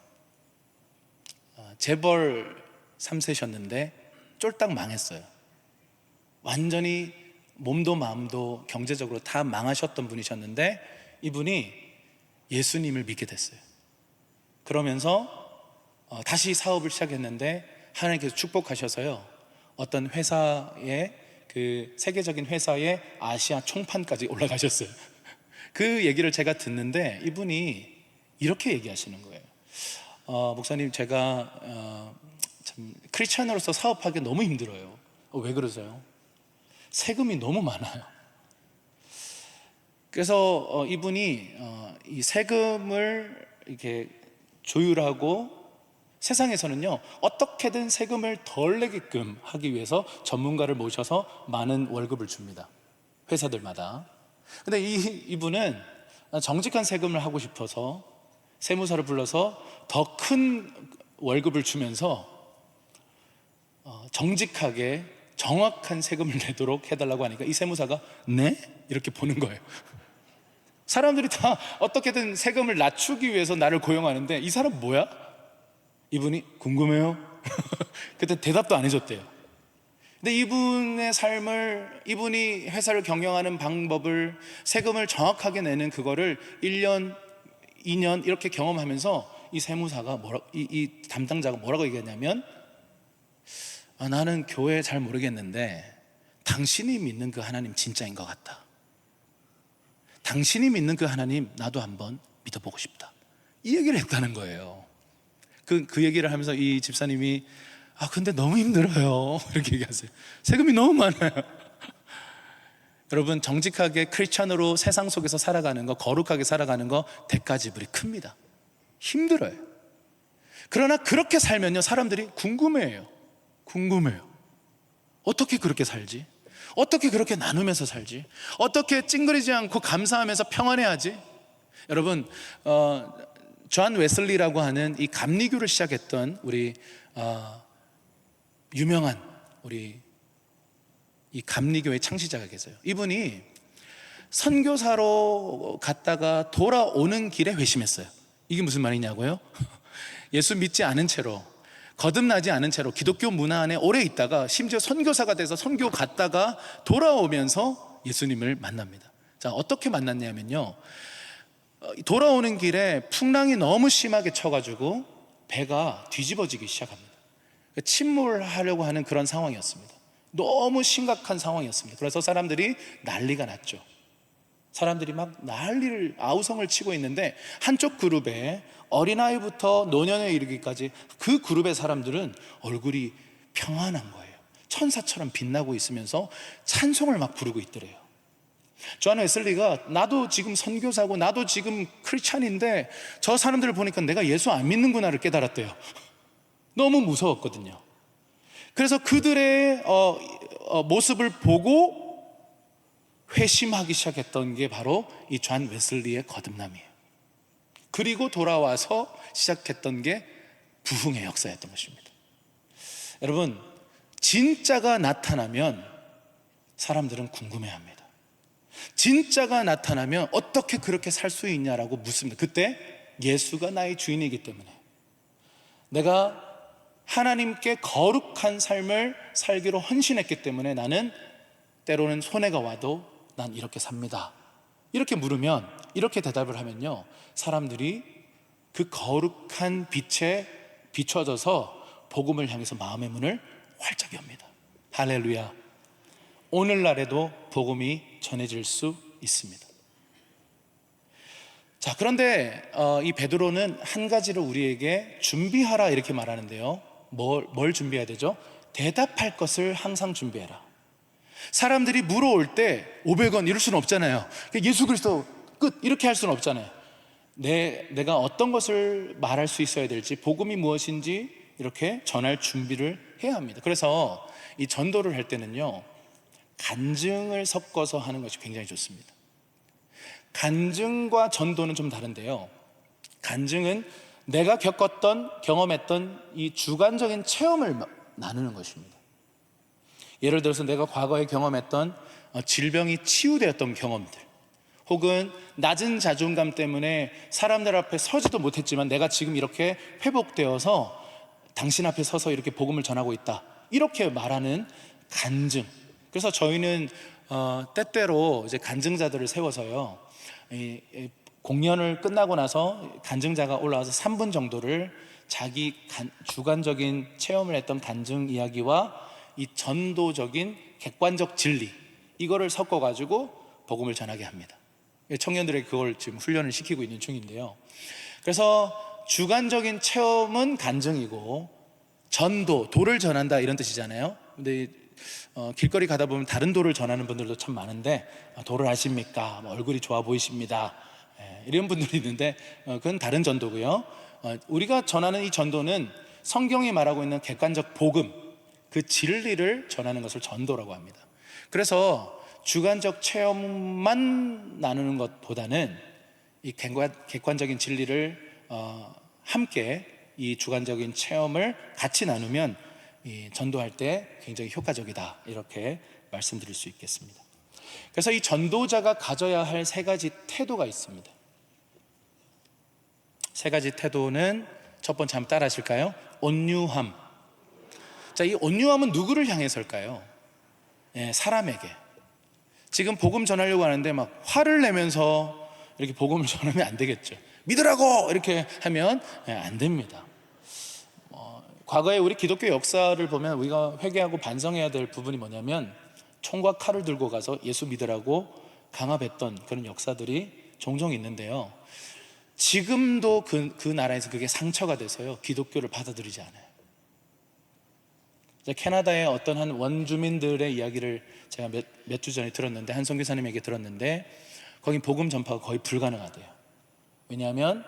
재벌 3세셨는데 쫄딱 망했어요. 완전히 몸도 마음도 경제적으로 다 망하셨던 분이셨는데 이분이 예수님을 믿게 됐어요. 그러면서 다시 사업을 시작했는데 하나님께서 축복하셔서요, 어떤 회사의, 그 세계적인 회사의 아시아 총판까지 올라가셨어요. 그 얘기를 제가 듣는데 이분이 이렇게 얘기하시는 거예요. 목사님, 제가 참 크리스찬으로서 사업하기 너무 힘들어요. 왜 그러세요? 세금이 너무 많아요. 그래서 이분이 이 세금을 이렇게 조율하고, 세상에서는요 어떻게든 세금을 덜 내게끔 하기 위해서 전문가를 모셔서 많은 월급을 줍니다, 회사들마다. 근데 이분은 정직한 세금을 하고 싶어서 세무사를 불러서 더 큰 월급을 주면서 정직하게 정확한 세금을 내도록 해달라고 하니까 이 세무사가 네? 이렇게 보는 거예요. 사람들이 다 어떻게든 세금을 낮추기 위해서 나를 고용하는데 이 사람 뭐야? 이분이 궁금해요? 그때 대답도 안 해줬대요. 근데 이분의 삶을, 이분이 회사를 경영하는 방법을, 세금을 정확하게 내는 그거를 1년, 2년 이렇게 경험하면서 이 세무사가 이 담당자가 뭐라고 얘기했냐면, 나는 교회 잘 모르겠는데 당신이 믿는 그 하나님 진짜인 것 같다. 당신이 믿는 그 하나님 나도 한번 믿어보고 싶다. 이 얘기를 했다는 거예요. 그 얘기를 하면서 이 집사님이 근데 너무 힘들어요 이렇게 얘기하세요. 세금이 너무 많아요. 여러분, 정직하게 크리스찬으로 세상 속에서 살아가는 거, 거룩하게 살아가는 거 대가 지불이 큽니다. 힘들어요. 그러나 그렇게 살면요 사람들이 궁금해요. 어떻게 그렇게 살지? 어떻게 그렇게 나누면서 살지? 어떻게 찡그리지 않고 감사하면서 평안해야지? 여러분, 존 웨슬리라고 하는 이 감리교를 시작했던 우리 유명한 우리 이 감리교의 창시자가 계세요. 이분이 선교사로 갔다가 돌아오는 길에 회심했어요. 이게 무슨 말이냐고요? 예수 믿지 않은 채로, 거듭나지 않은 채로 기독교 문화 안에 오래 있다가 심지어 선교사가 돼서 선교 갔다가 돌아오면서 예수님을 만납니다. 자, 어떻게 만났냐면요, 돌아오는 길에 풍랑이 너무 심하게 쳐가지고 배가 뒤집어지기 시작합니다. 침몰하려고 하는 그런 상황이었습니다. 너무 심각한 상황이었습니다. 그래서 사람들이 난리가 났죠. 사람들이 막 난리를, 아우성을 치고 있는데 한쪽 그룹에 어린아이부터 노년에 이르기까지 그 그룹의 사람들은 얼굴이 평안한 거예요. 천사처럼 빛나고 있으면서 찬송을 막 부르고 있더래요. 존 웨슬리가 나도 지금 선교사고 나도 지금 크리스찬인데 저 사람들을 보니까 내가 예수 안 믿는구나를 깨달았대요. 너무 무서웠거든요. 그래서 그들의 모습을 보고 회심하기 시작했던 게 바로 이 존 웨슬리의 거듭남이에요. 그리고 돌아와서 시작했던 게 부흥의 역사였던 것입니다. 여러분, 진짜가 나타나면 사람들은 궁금해합니다. 진짜가 나타나면 어떻게 그렇게 살 수 있냐라고 묻습니다. 그때 예수가 나의 주인이기 때문에, 내가 하나님께 거룩한 삶을 살기로 헌신했기 때문에 나는 때로는 손해가 와도 난 이렇게 삽니다. 이렇게 물으면, 이렇게 대답을 하면요, 사람들이 그 거룩한 빛에 비춰져서 복음을 향해서 마음의 문을 활짝 엽니다. 할렐루야. 오늘날에도 복음이 전해질 수 있습니다. 자, 그런데 이 베드로는 한 가지를 우리에게 준비하라 이렇게 말하는데요, 뭘 준비해야 되죠? 대답할 것을 항상 준비해라. 사람들이 물어올 때 500원 이럴 수는 없잖아요. 예수 그리스도 끝 이렇게 할 수는 없잖아요. 내가 어떤 것을 말할 수 있어야 될지, 복음이 무엇인지 이렇게 전할 준비를 해야 합니다. 그래서 이 전도를 할 때는요, 간증을 섞어서 하는 것이 굉장히 좋습니다. 간증과 전도는 좀 다른데요, 간증은 내가 겪었던, 경험했던 이 주관적인 체험을 나누는 것입니다. 예를 들어서 내가 과거에 경험했던 질병이 치유되었던 경험들, 혹은 낮은 자존감 때문에 사람들 앞에 서지도 못했지만 내가 지금 이렇게 회복되어서 당신 앞에 서서 이렇게 복음을 전하고 있다, 이렇게 말하는 간증. 그래서 저희는 때때로 이제 간증자들을 세워서요, 공연을 끝나고 나서 간증자가 올라와서 3분 정도를 자기 주관적인 체험을 했던 간증 이야기와 이 전도적인 객관적 진리, 이거를 섞어가지고 복음을 전하게 합니다. 청년들에게 그걸 지금 훈련을 시키고 있는 중인데요. 그래서 주관적인 체험은 간증이고, 전도, 도를 전한다 이런 뜻이잖아요. 근데 길거리 가다 보면 다른 도를 전하는 분들도 참 많은데, 도를 아십니까? 얼굴이 좋아 보이십니다. 이런 분들이 있는데, 그건 다른 전도고요. 우리가 전하는 이 전도는 성경이 말하고 있는 객관적 복음, 그 진리를 전하는 것을 전도라고 합니다. 그래서 주관적 체험만 나누는 것보다는 이 객관적인 진리를 함께, 이 주관적인 체험을 같이 나누면 이 전도할 때 굉장히 효과적이다, 이렇게 말씀드릴 수 있겠습니다. 그래서 이 전도자가 가져야 할 3가지 태도가 있습니다. 3가지 태도는, 첫 번째 한번 따라 하실까요? 온유함. 자, 이 온유함은 누구를 향해서일까요? 사람에게. 지금 복음 전하려고 하는데 막 화를 내면서 이렇게 복음을 전하면 안 되겠죠. 믿으라고 이렇게 하면 안 됩니다. 과거에 우리 기독교 역사를 보면 우리가 회개하고 반성해야 될 부분이 뭐냐면, 총과 칼을 들고 가서 예수 믿으라고 강압했던 그런 역사들이 종종 있는데요, 지금도 그 나라에서 그게 상처가 돼서요, 기독교를 받아들이지 않아요. 캐나다의 어떤 한 원주민들의 이야기를 제가 몇 주 전에 들었는데, 한 선교사님에게 들었는데, 거긴 복음 전파가 거의 불가능하대요. 왜냐하면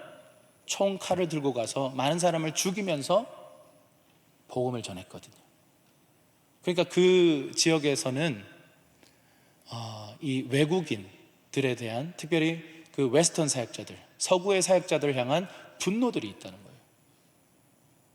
총, 칼을 들고 가서 많은 사람을 죽이면서 복음을 전했거든요. 그러니까 그 지역에서는 이 외국인들에 대한, 특별히 그 웨스턴 사역자들, 서구의 사역자들을 향한 분노들이 있다는 거예요.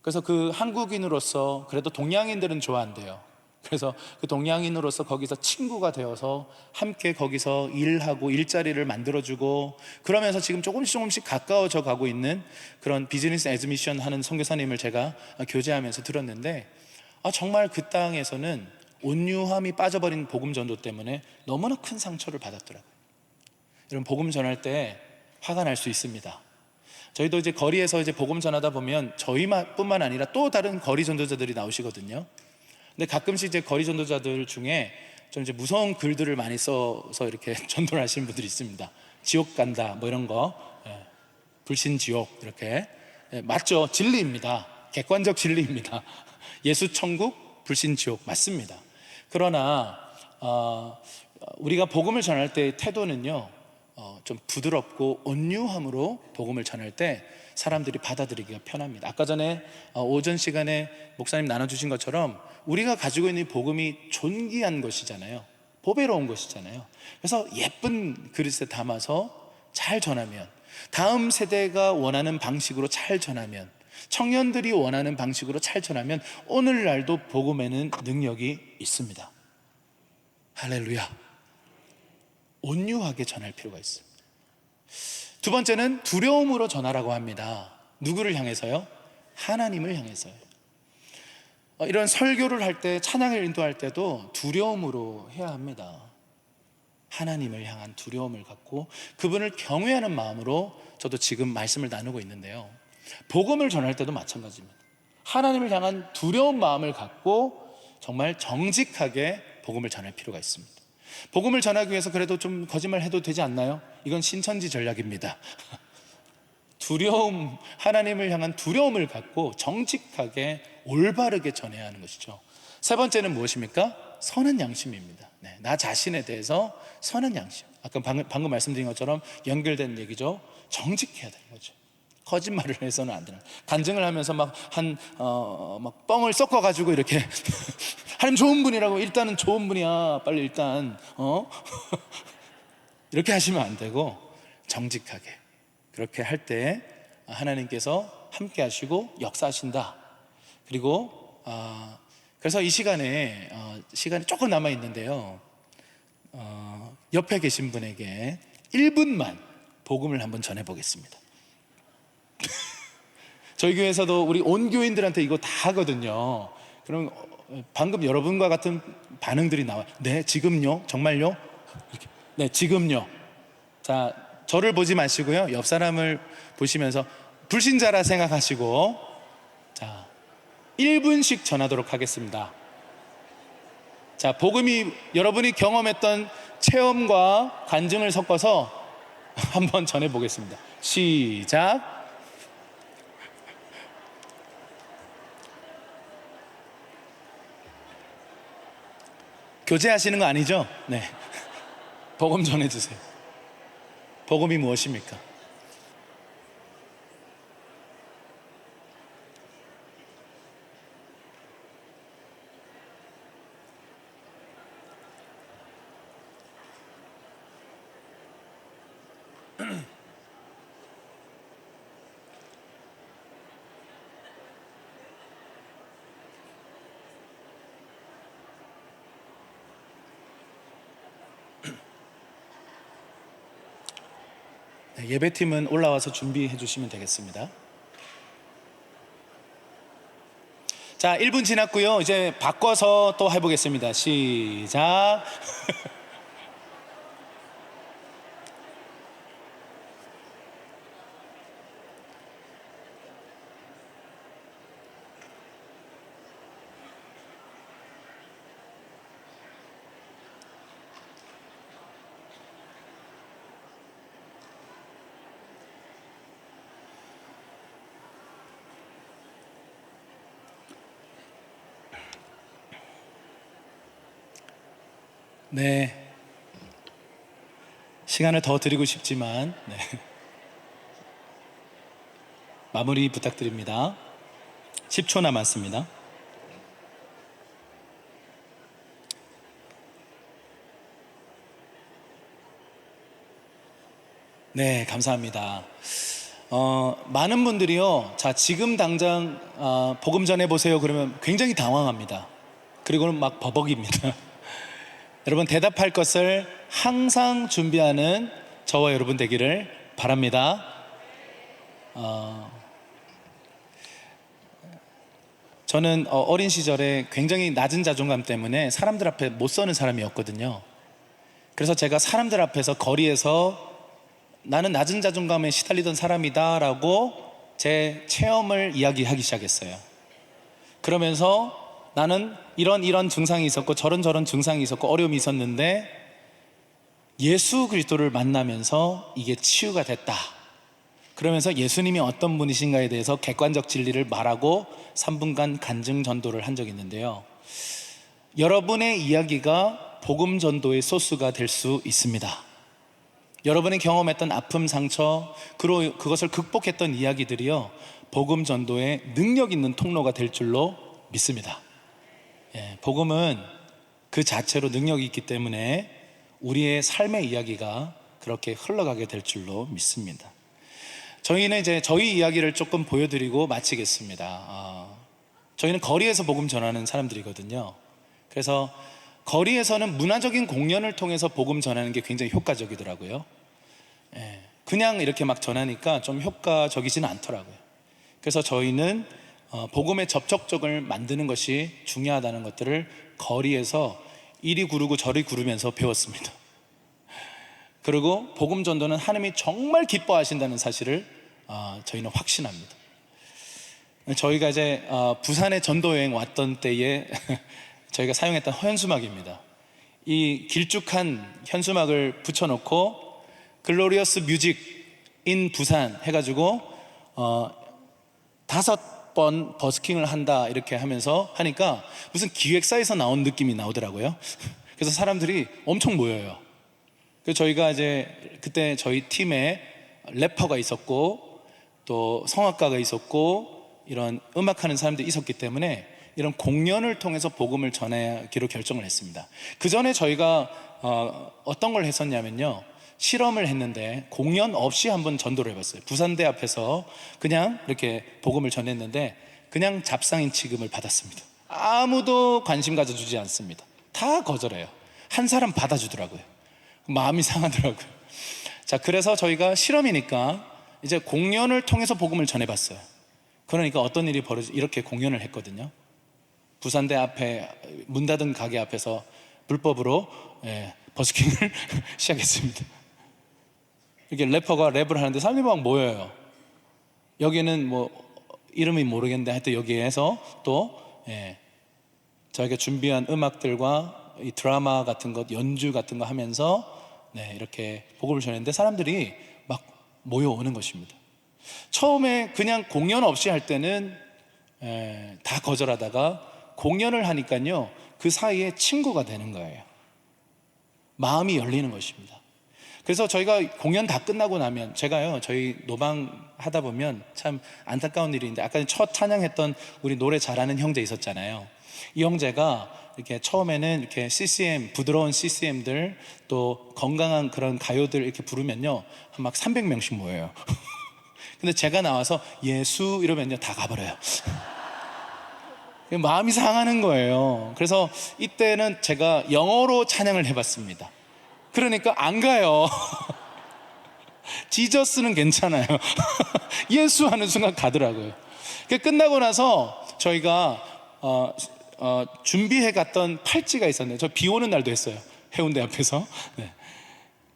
그래서 그 한국인으로서, 그래도 동양인들은 좋아한대요. 그래서 그 동양인으로서 거기서 친구가 되어서 함께 거기서 일하고 일자리를 만들어주고, 그러면서 지금 조금씩 가까워져 가고 있는 그런 비즈니스 애즈 미션 하는 선교사님을 제가 교제하면서 들었는데, 정말 그 땅에서는 온유함이 빠져버린 복음 전도 때문에 너무나 큰 상처를 받았더라고요. 여러분, 복음 전할 때 화가 날 수 있습니다. 저희도 이제 거리에서 이제 복음 전하다 보면 저희뿐만 아니라 또 다른 거리 전도자들이 나오시거든요. 근데 가끔씩 이제 거리 전도자들 중에 좀 이제 무서운 글들을 많이 써서 이렇게 전도를 하시는 분들이 있습니다. 지옥 간다, 뭐 이런 거, 불신 지옥, 이렇게. 맞죠? 진리입니다. 객관적 진리입니다. 예수 천국, 불신 지옥, 맞습니다. 그러나 우리가 복음을 전할 때의 태도는요, 좀 부드럽고 온유함으로 복음을 전할 때 사람들이 받아들이기가 편합니다. 아까 전에 오전 시간에 목사님 나눠주신 것처럼 우리가 가지고 있는 복음이 존귀한 것이잖아요. 보배로운 것이잖아요. 그래서 예쁜 그릇에 담아서 잘 전하면, 다음 세대가 원하는 방식으로 잘 전하면, 청년들이 원하는 방식으로 잘 전하면 오늘날도 복음에는 능력이 있습니다. 할렐루야. 온유하게 전할 필요가 있습니다. 두 번째는 두려움으로 전하라고 합니다. 누구를 향해서요? 하나님을 향해서요. 이런 설교를 할 때, 찬양을 인도할 때도 두려움으로 해야 합니다. 하나님을 향한 두려움을 갖고 그분을 경외하는 마음으로 저도 지금 말씀을 나누고 있는데요, 복음을 전할 때도 마찬가지입니다. 하나님을 향한 두려운 마음을 갖고 정말 정직하게 복음을 전할 필요가 있습니다. 복음을 전하기 위해서 그래도 좀 거짓말 해도 되지 않나요? 이건 신천지 전략입니다. 두려움, 하나님을 향한 두려움을 갖고 정직하게 올바르게 전해야 하는 것이죠. 세 번째는 무엇입니까? 선한 양심입니다. 나 자신에 대해서 선한 양심. 아까 방금 말씀드린 것처럼 연결된 얘기죠. 정직해야 되는 거죠. 거짓말을 해서는 안 되는. 간증을 하면서 막 뻥을 섞어가지고 이렇게 하나님 좋은 분이라고, 일단은 좋은 분이야, 빨리 일단 이렇게 하시면 안 되고, 정직하게 그렇게 할 때 하나님께서 함께 하시고 역사하신다. 그리고 그래서 이 시간에 시간이 조금 남아 있는데요, 옆에 계신 분에게 1분만 복음을 한번 전해 보겠습니다. 저희 교회에서도 우리 온 교인들한테 이거 다 하거든요. 그럼 방금 여러분과 같은 반응들이 나와요. 네, 지금요? 정말요? 이렇게. 네, 지금요. 자, 저를 보지 마시고요. 옆 사람을 보시면서 불신자라 생각하시고, 자, 1분씩 전하도록 하겠습니다. 자, 복음이 여러분이 경험했던 체험과 간증을 섞어서 한번 전해 보겠습니다. 시작. 교제하시는 거 아니죠? 네. 복음 전해 주세요. 복음이 무엇입니까? 네, 예배팀은 올라와서 준비해 주시면 되겠습니다. 자, 1분 지났고요. 이제 바꿔서 또 해보겠습니다. 시작. 네. 시간을 더 드리고 싶지만, 네. 마무리 부탁드립니다. 10초 남았습니다. 네, 감사합니다. 많은 분들이요, 자, 지금 당장 복음 전해보세요 그러면 굉장히 당황합니다. 그리고는 막 버벅입니다. 여러분, 대답할 것을 항상 준비하는 저와 여러분 되기를 바랍니다. 저는 어린 시절에 굉장히 낮은 자존감 때문에 사람들 앞에 못 서는 사람이었거든요. 그래서 제가 사람들 앞에서 거리에서 나는 낮은 자존감에 시달리던 사람이다 라고 제 체험을 이야기하기 시작했어요. 그러면서 나는 이런 증상이 있었고 저런 증상이 있었고 어려움이 있었는데 예수 그리스도를 만나면서 이게 치유가 됐다. 그러면서 예수님이 어떤 분이신가에 대해서 객관적 진리를 말하고 3분간 간증 전도를 한 적이 있는데요. 여러분의 이야기가 복음 전도의 소스가 될 수 있습니다. 여러분이 경험했던 아픔, 상처, 그것을 극복했던 이야기들이요, 복음 전도의 능력 있는 통로가 될 줄로 믿습니다. 복음은 그 자체로 능력이 있기 때문에 우리의 삶의 이야기가 그렇게 흘러가게 될 줄로 믿습니다. 저희는 이제 저희 이야기를 조금 보여드리고 마치겠습니다. 저희는 거리에서 복음 전하는 사람들이거든요. 그래서 거리에서는 문화적인 공연을 통해서 복음 전하는 게 굉장히 효과적이더라고요. 그냥 이렇게 막 전하니까 좀 효과적이지는 않더라고요. 그래서 저희는 복음의 접촉점을 만드는 것이 중요하다는 것들을 거리에서 이리 구르고 저리 구르면서 배웠습니다. 그리고 복음 전도는 하나님이 정말 기뻐하신다는 사실을 저희는 확신합니다. 저희가 이제 부산에 전도여행 왔던 때에 저희가 사용했던 현수막입니다. 이 길쭉한 현수막을 붙여놓고 글로리어스 뮤직 인 부산 해가지고 5번 버스킹을 한다 이렇게 하면서 하니까 무슨 기획사에서 나온 느낌이 나오더라고요. 그래서 사람들이 엄청 모여요. 그래서 저희가 이제 그때 저희 팀에 래퍼가 있었고 또 성악가가 있었고 이런 음악하는 사람들이 있었기 때문에 이런 공연을 통해서 복음을 전하기로 결정을 했습니다. 그 전에 저희가 어떤 걸 했었냐면요, 실험을 했는데 공연 없이 한번 전도를 해봤어요. 부산대 앞에서 그냥 이렇게 복음을 전했는데 그냥 잡상인 취급을 받았습니다. 아무도 관심 가져주지 않습니다. 다 거절해요. 한 사람 받아주더라고요. 마음이 상하더라고요. 자, 그래서 저희가 실험이니까 이제 공연을 통해서 복음을 전해봤어요. 그러니까 어떤 일이 벌어지, 이렇게 공연을 했거든요. 구산대 앞에 문 닫은 가게 앞에서 불법으로 버스킹을 시작했습니다. 이렇게 래퍼가 랩을 하는데 사람들이 막 모여요. 여기는 뭐 이름이 모르겠는데 하여튼 여기에서 또 저희가 준비한 음악들과 이 드라마 같은 것, 연주 같은 거 하면서 이렇게 복음을 전했는데 사람들이 막 모여오는 것입니다. 처음에 그냥 공연 없이 할 때는 다 거절하다가 공연을 하니까요, 그 사이에 친구가 되는 거예요. 마음이 열리는 것입니다. 그래서 저희가 공연 다 끝나고 나면, 제가요, 저희 노방 하다 보면 참 안타까운 일인데, 아까 첫 찬양했던 우리 노래 잘하는 형제 있었잖아요. 이 형제가 이렇게 처음에는 이렇게 CCM, 부드러운 CCM들, 또 건강한 그런 가요들 이렇게 부르면요, 막 300명씩 모여요. 근데 제가 나와서 예수 이러면요, 다 가버려요. 마음이 상하는 거예요. 그래서 이때는 제가 영어로 찬양을 해봤습니다. 그러니까 안 가요. 지저스는 괜찮아요. 예수 하는 순간 가더라고요. 끝나고 나서 저희가 준비해 갔던 팔찌가 있었네요. 저 비 오는 날도 했어요. 해운대 앞에서.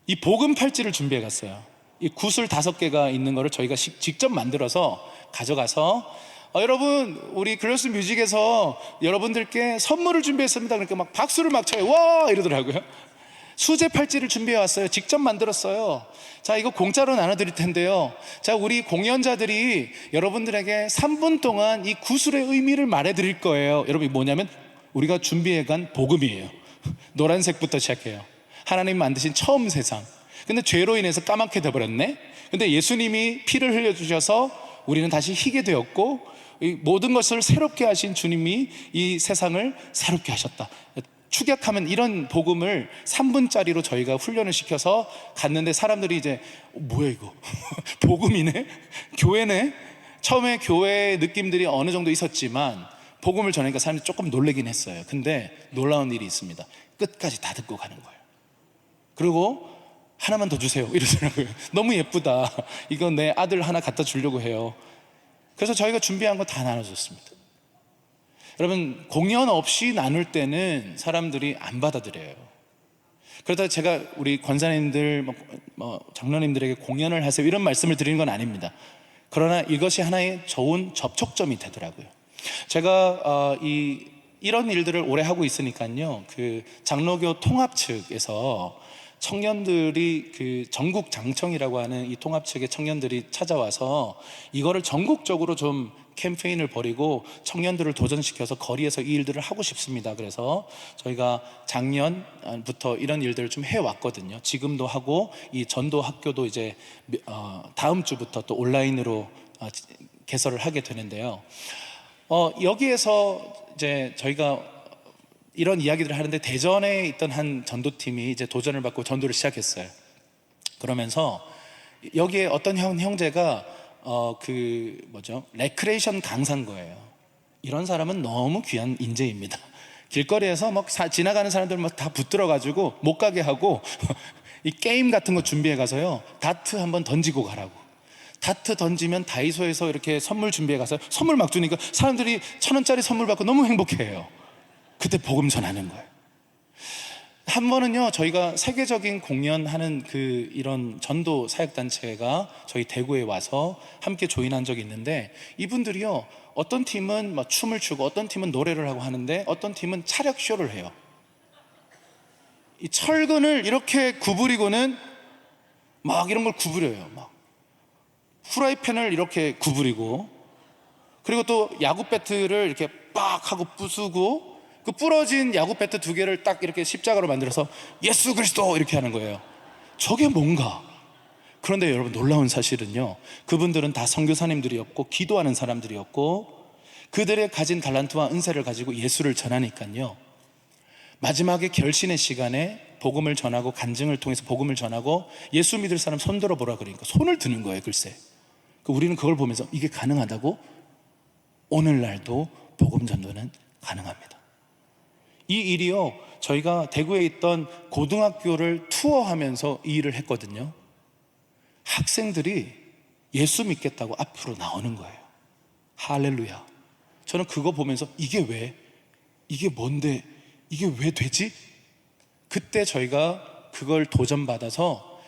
이 복음 팔찌를 준비해 갔어요. 이 구슬 5개가 있는 거를 저희가 직접 만들어서 가져가서 여러분, 우리 글로스 뮤직에서 여러분들께 선물을 준비했습니다. 그러니까 막 박수를 막 쳐요. 와! 이러더라고요. 수제 팔찌를 준비해 왔어요. 직접 만들었어요. 자, 이거 공짜로 나눠드릴 텐데요. 자, 우리 공연자들이 여러분들에게 3분 동안 이 구슬의 의미를 말해드릴 거예요. 여러분, 뭐냐면 우리가 준비해 간 복음이에요. 노란색부터 시작해요. 하나님 만드신 처음 세상. 근데 죄로 인해서 까맣게 돼버렸네. 근데 예수님이 피를 흘려주셔서 우리는 다시 희게 되었고, 이 모든 것을 새롭게 하신 주님이 이 세상을 새롭게 하셨다. 축약하면 이런 복음을 3분짜리로 저희가 훈련을 시켜서 갔는데, 사람들이 이제 뭐야 이거 복음이네? 교회네? 처음에 교회 느낌들이 어느 정도 있었지만 복음을 전하니까 사람들이 조금 놀라긴 했어요. 근데 놀라운 일이 있습니다. 끝까지 다 듣고 가는 거예요. 그리고 하나만 더 주세요 이러더라고요. 너무 예쁘다. 이거 내 아들 하나 갖다 주려고 해요. 그래서 저희가 준비한 거 다 나눠줬습니다. 여러분, 공연 없이 나눌 때는 사람들이 안 받아들여요. 그러다 제가 우리 권사님들, 장로님들에게 공연을 하세요 이런 말씀을 드리는 건 아닙니다. 그러나 이것이 하나의 좋은 접촉점이 되더라고요. 제가 이런 일들을 오래 하고 있으니까요, 그 장로교 통합 측에서 청년들이, 그 전국 장청이라고 하는 이 통합 측의 청년들이 찾아와서 이거를 전국적으로 좀 캠페인을 벌이고 청년들을 도전시켜서 거리에서 이 일들을 하고 싶습니다. 그래서 저희가 작년부터 이런 일들을 좀 해왔거든요. 지금도 하고, 이 전도 학교도 이제 다음 주부터 또 온라인으로 개설을 하게 되는데요. 여기에서 이제 저희가 이런 이야기들을 하는데, 대전에 있던 한 전도팀이 이제 도전을 받고 전도를 시작했어요. 그러면서 여기에 어떤 형제가 레크레이션 강사인 거예요. 이런 사람은 너무 귀한 인재입니다. 길거리에서 막 지나가는 사람들 막 다 붙들어가지고 못 가게 하고 이 게임 같은 거 준비해 가서요, 다트 한번 던지고 가라고. 다트 던지면 다이소에서 이렇게 선물 준비해 가서 선물 막 주니까 사람들이 1,000원짜리 선물 받고 너무 행복해해요. 그때 복음 전하는 거예요. 한 번은요, 저희가 세계적인 공연하는 이런 전도 사역단체가 저희 대구에 와서 함께 조인한 적이 있는데, 이분들이요, 어떤 팀은 막 춤을 추고 어떤 팀은 노래를 하고 하는데, 어떤 팀은 차력쇼를 해요. 이 철근을 이렇게 구부리고는 막 이런 걸 구부려요. 막 후라이팬을 이렇게 구부리고, 그리고 또 야구 배트를 이렇게 빡 하고 부수고, 그 부러진 야구 배트 2개를 딱 이렇게 십자가로 만들어서 예수 그리스도 이렇게 하는 거예요. 저게 뭔가? 그런데 여러분, 놀라운 사실은요, 그분들은 다 선교사님들이었고 기도하는 사람들이었고, 그들의 가진 달란트와 은사를 가지고 예수를 전하니까요, 마지막에 결신의 시간에 복음을 전하고, 간증을 통해서 복음을 전하고, 예수 믿을 사람 손 들어보라 그러니까 손을 드는 거예요. 글쎄, 우리는 그걸 보면서 이게 가능하다고? 오늘날도 복음 전도는 가능합니다. 이 일이요, 저희가 대구에 있던 고등학교를 투어하면서 이 일을 했거든요. 학생들이 예수 믿겠다고 앞으로 나오는 거예요. 할렐루야. 저는 그거 보면서 이게 왜 이게 뭔데? 이게 왜 되지? 그때 저희가 그걸 도전받아서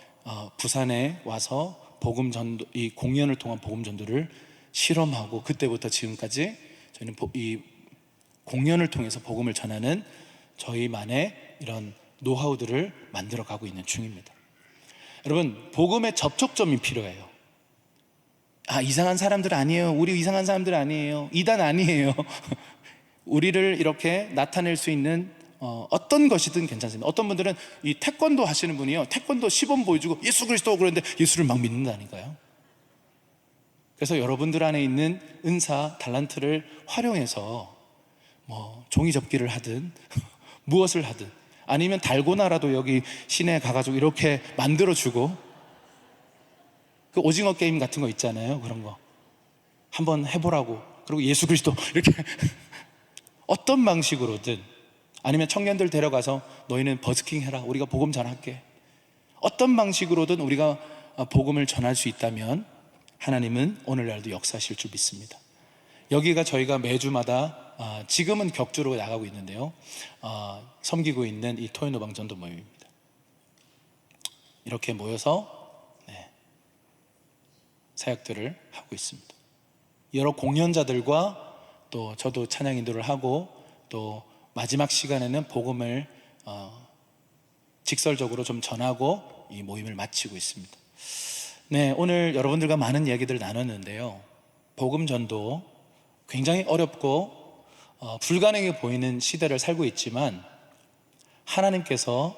부산에 와서 복음 전도, 이 공연을 통한 복음 전도를 실험하고, 그때부터 지금까지 저희는 이 공연을 통해서 복음을 전하는 저희만의 이런 노하우들을 만들어 가고 있는 중입니다. 여러분, 복음의 접촉점이 필요해요. 이상한 사람들 아니에요. 우리 이상한 사람들 아니에요. 이단 아니에요. 우리를 이렇게 나타낼 수 있는 어떤 것이든 괜찮습니다. 어떤 분들은 이 태권도 하시는 분이요, 태권도 시범 보여주고 예수 그리스도 그러는데 예수를 막 믿는다니까요. 그래서 여러분들 안에 있는 은사, 달란트를 활용해서 종이 접기를 하든 무엇을 하든, 아니면 달고나라도 여기 시내에 가가지고 이렇게 만들어주고, 그 오징어 게임 같은 거 있잖아요. 그런 거 한번 해보라고. 그리고 예수 그리스도 이렇게 어떤 방식으로든, 아니면 청년들 데려가서 너희는 버스킹 해라, 우리가 복음 전할게. 어떤 방식으로든 우리가 복음을 전할 수 있다면 하나님은 오늘날도 역사하실 줄 믿습니다. 여기가 저희가 매주마다 지금은 격주로 나가고 있는데요, 섬기고 있는 이 토요노방 전도 모임입니다. 이렇게 모여서 사역들을 하고 있습니다. 여러 공연자들과 또 저도 찬양 인도를 하고, 또 마지막 시간에는 복음을 직설적으로 좀 전하고 이 모임을 마치고 있습니다. 오늘 여러분들과 많은 이야기들을 나눴는데요, 복음 전도 굉장히 어렵고 불가능해 보이는 시대를 살고 있지만, 하나님께서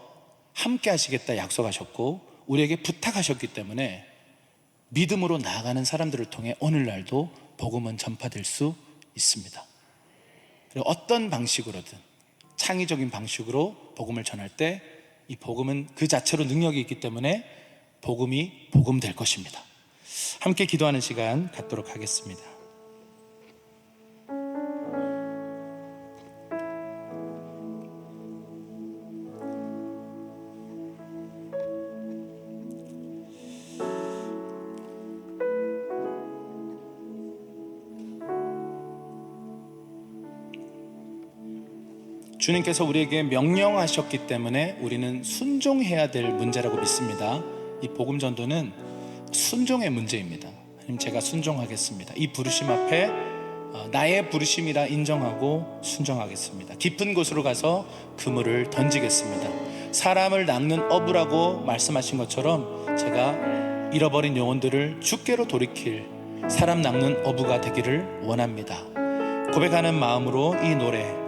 함께 하시겠다 약속하셨고 우리에게 부탁하셨기 때문에 믿음으로 나아가는 사람들을 통해 오늘날도 복음은 전파될 수 있습니다. 그리고 어떤 방식으로든 창의적인 방식으로 복음을 전할 때 이 복음은 그 자체로 능력이 있기 때문에 복음이 복음 될 것입니다. 함께 기도하는 시간 갖도록 하겠습니다. 주님께서 우리에게 명령하셨기 때문에 우리는 순종해야 될 문제라고 믿습니다. 이 복음 전도는 순종의 문제입니다. 하나님, 제가 순종하겠습니다. 이 부르심 앞에 나의 부르심이라 인정하고 순종하겠습니다. 깊은 곳으로 가서 그물을 던지겠습니다. 사람을 낚는 어부라고 말씀하신 것처럼 제가 잃어버린 영혼들을 주께로 돌이킬 사람 낚는 어부가 되기를 원합니다. 고백하는 마음으로 이 노래 우리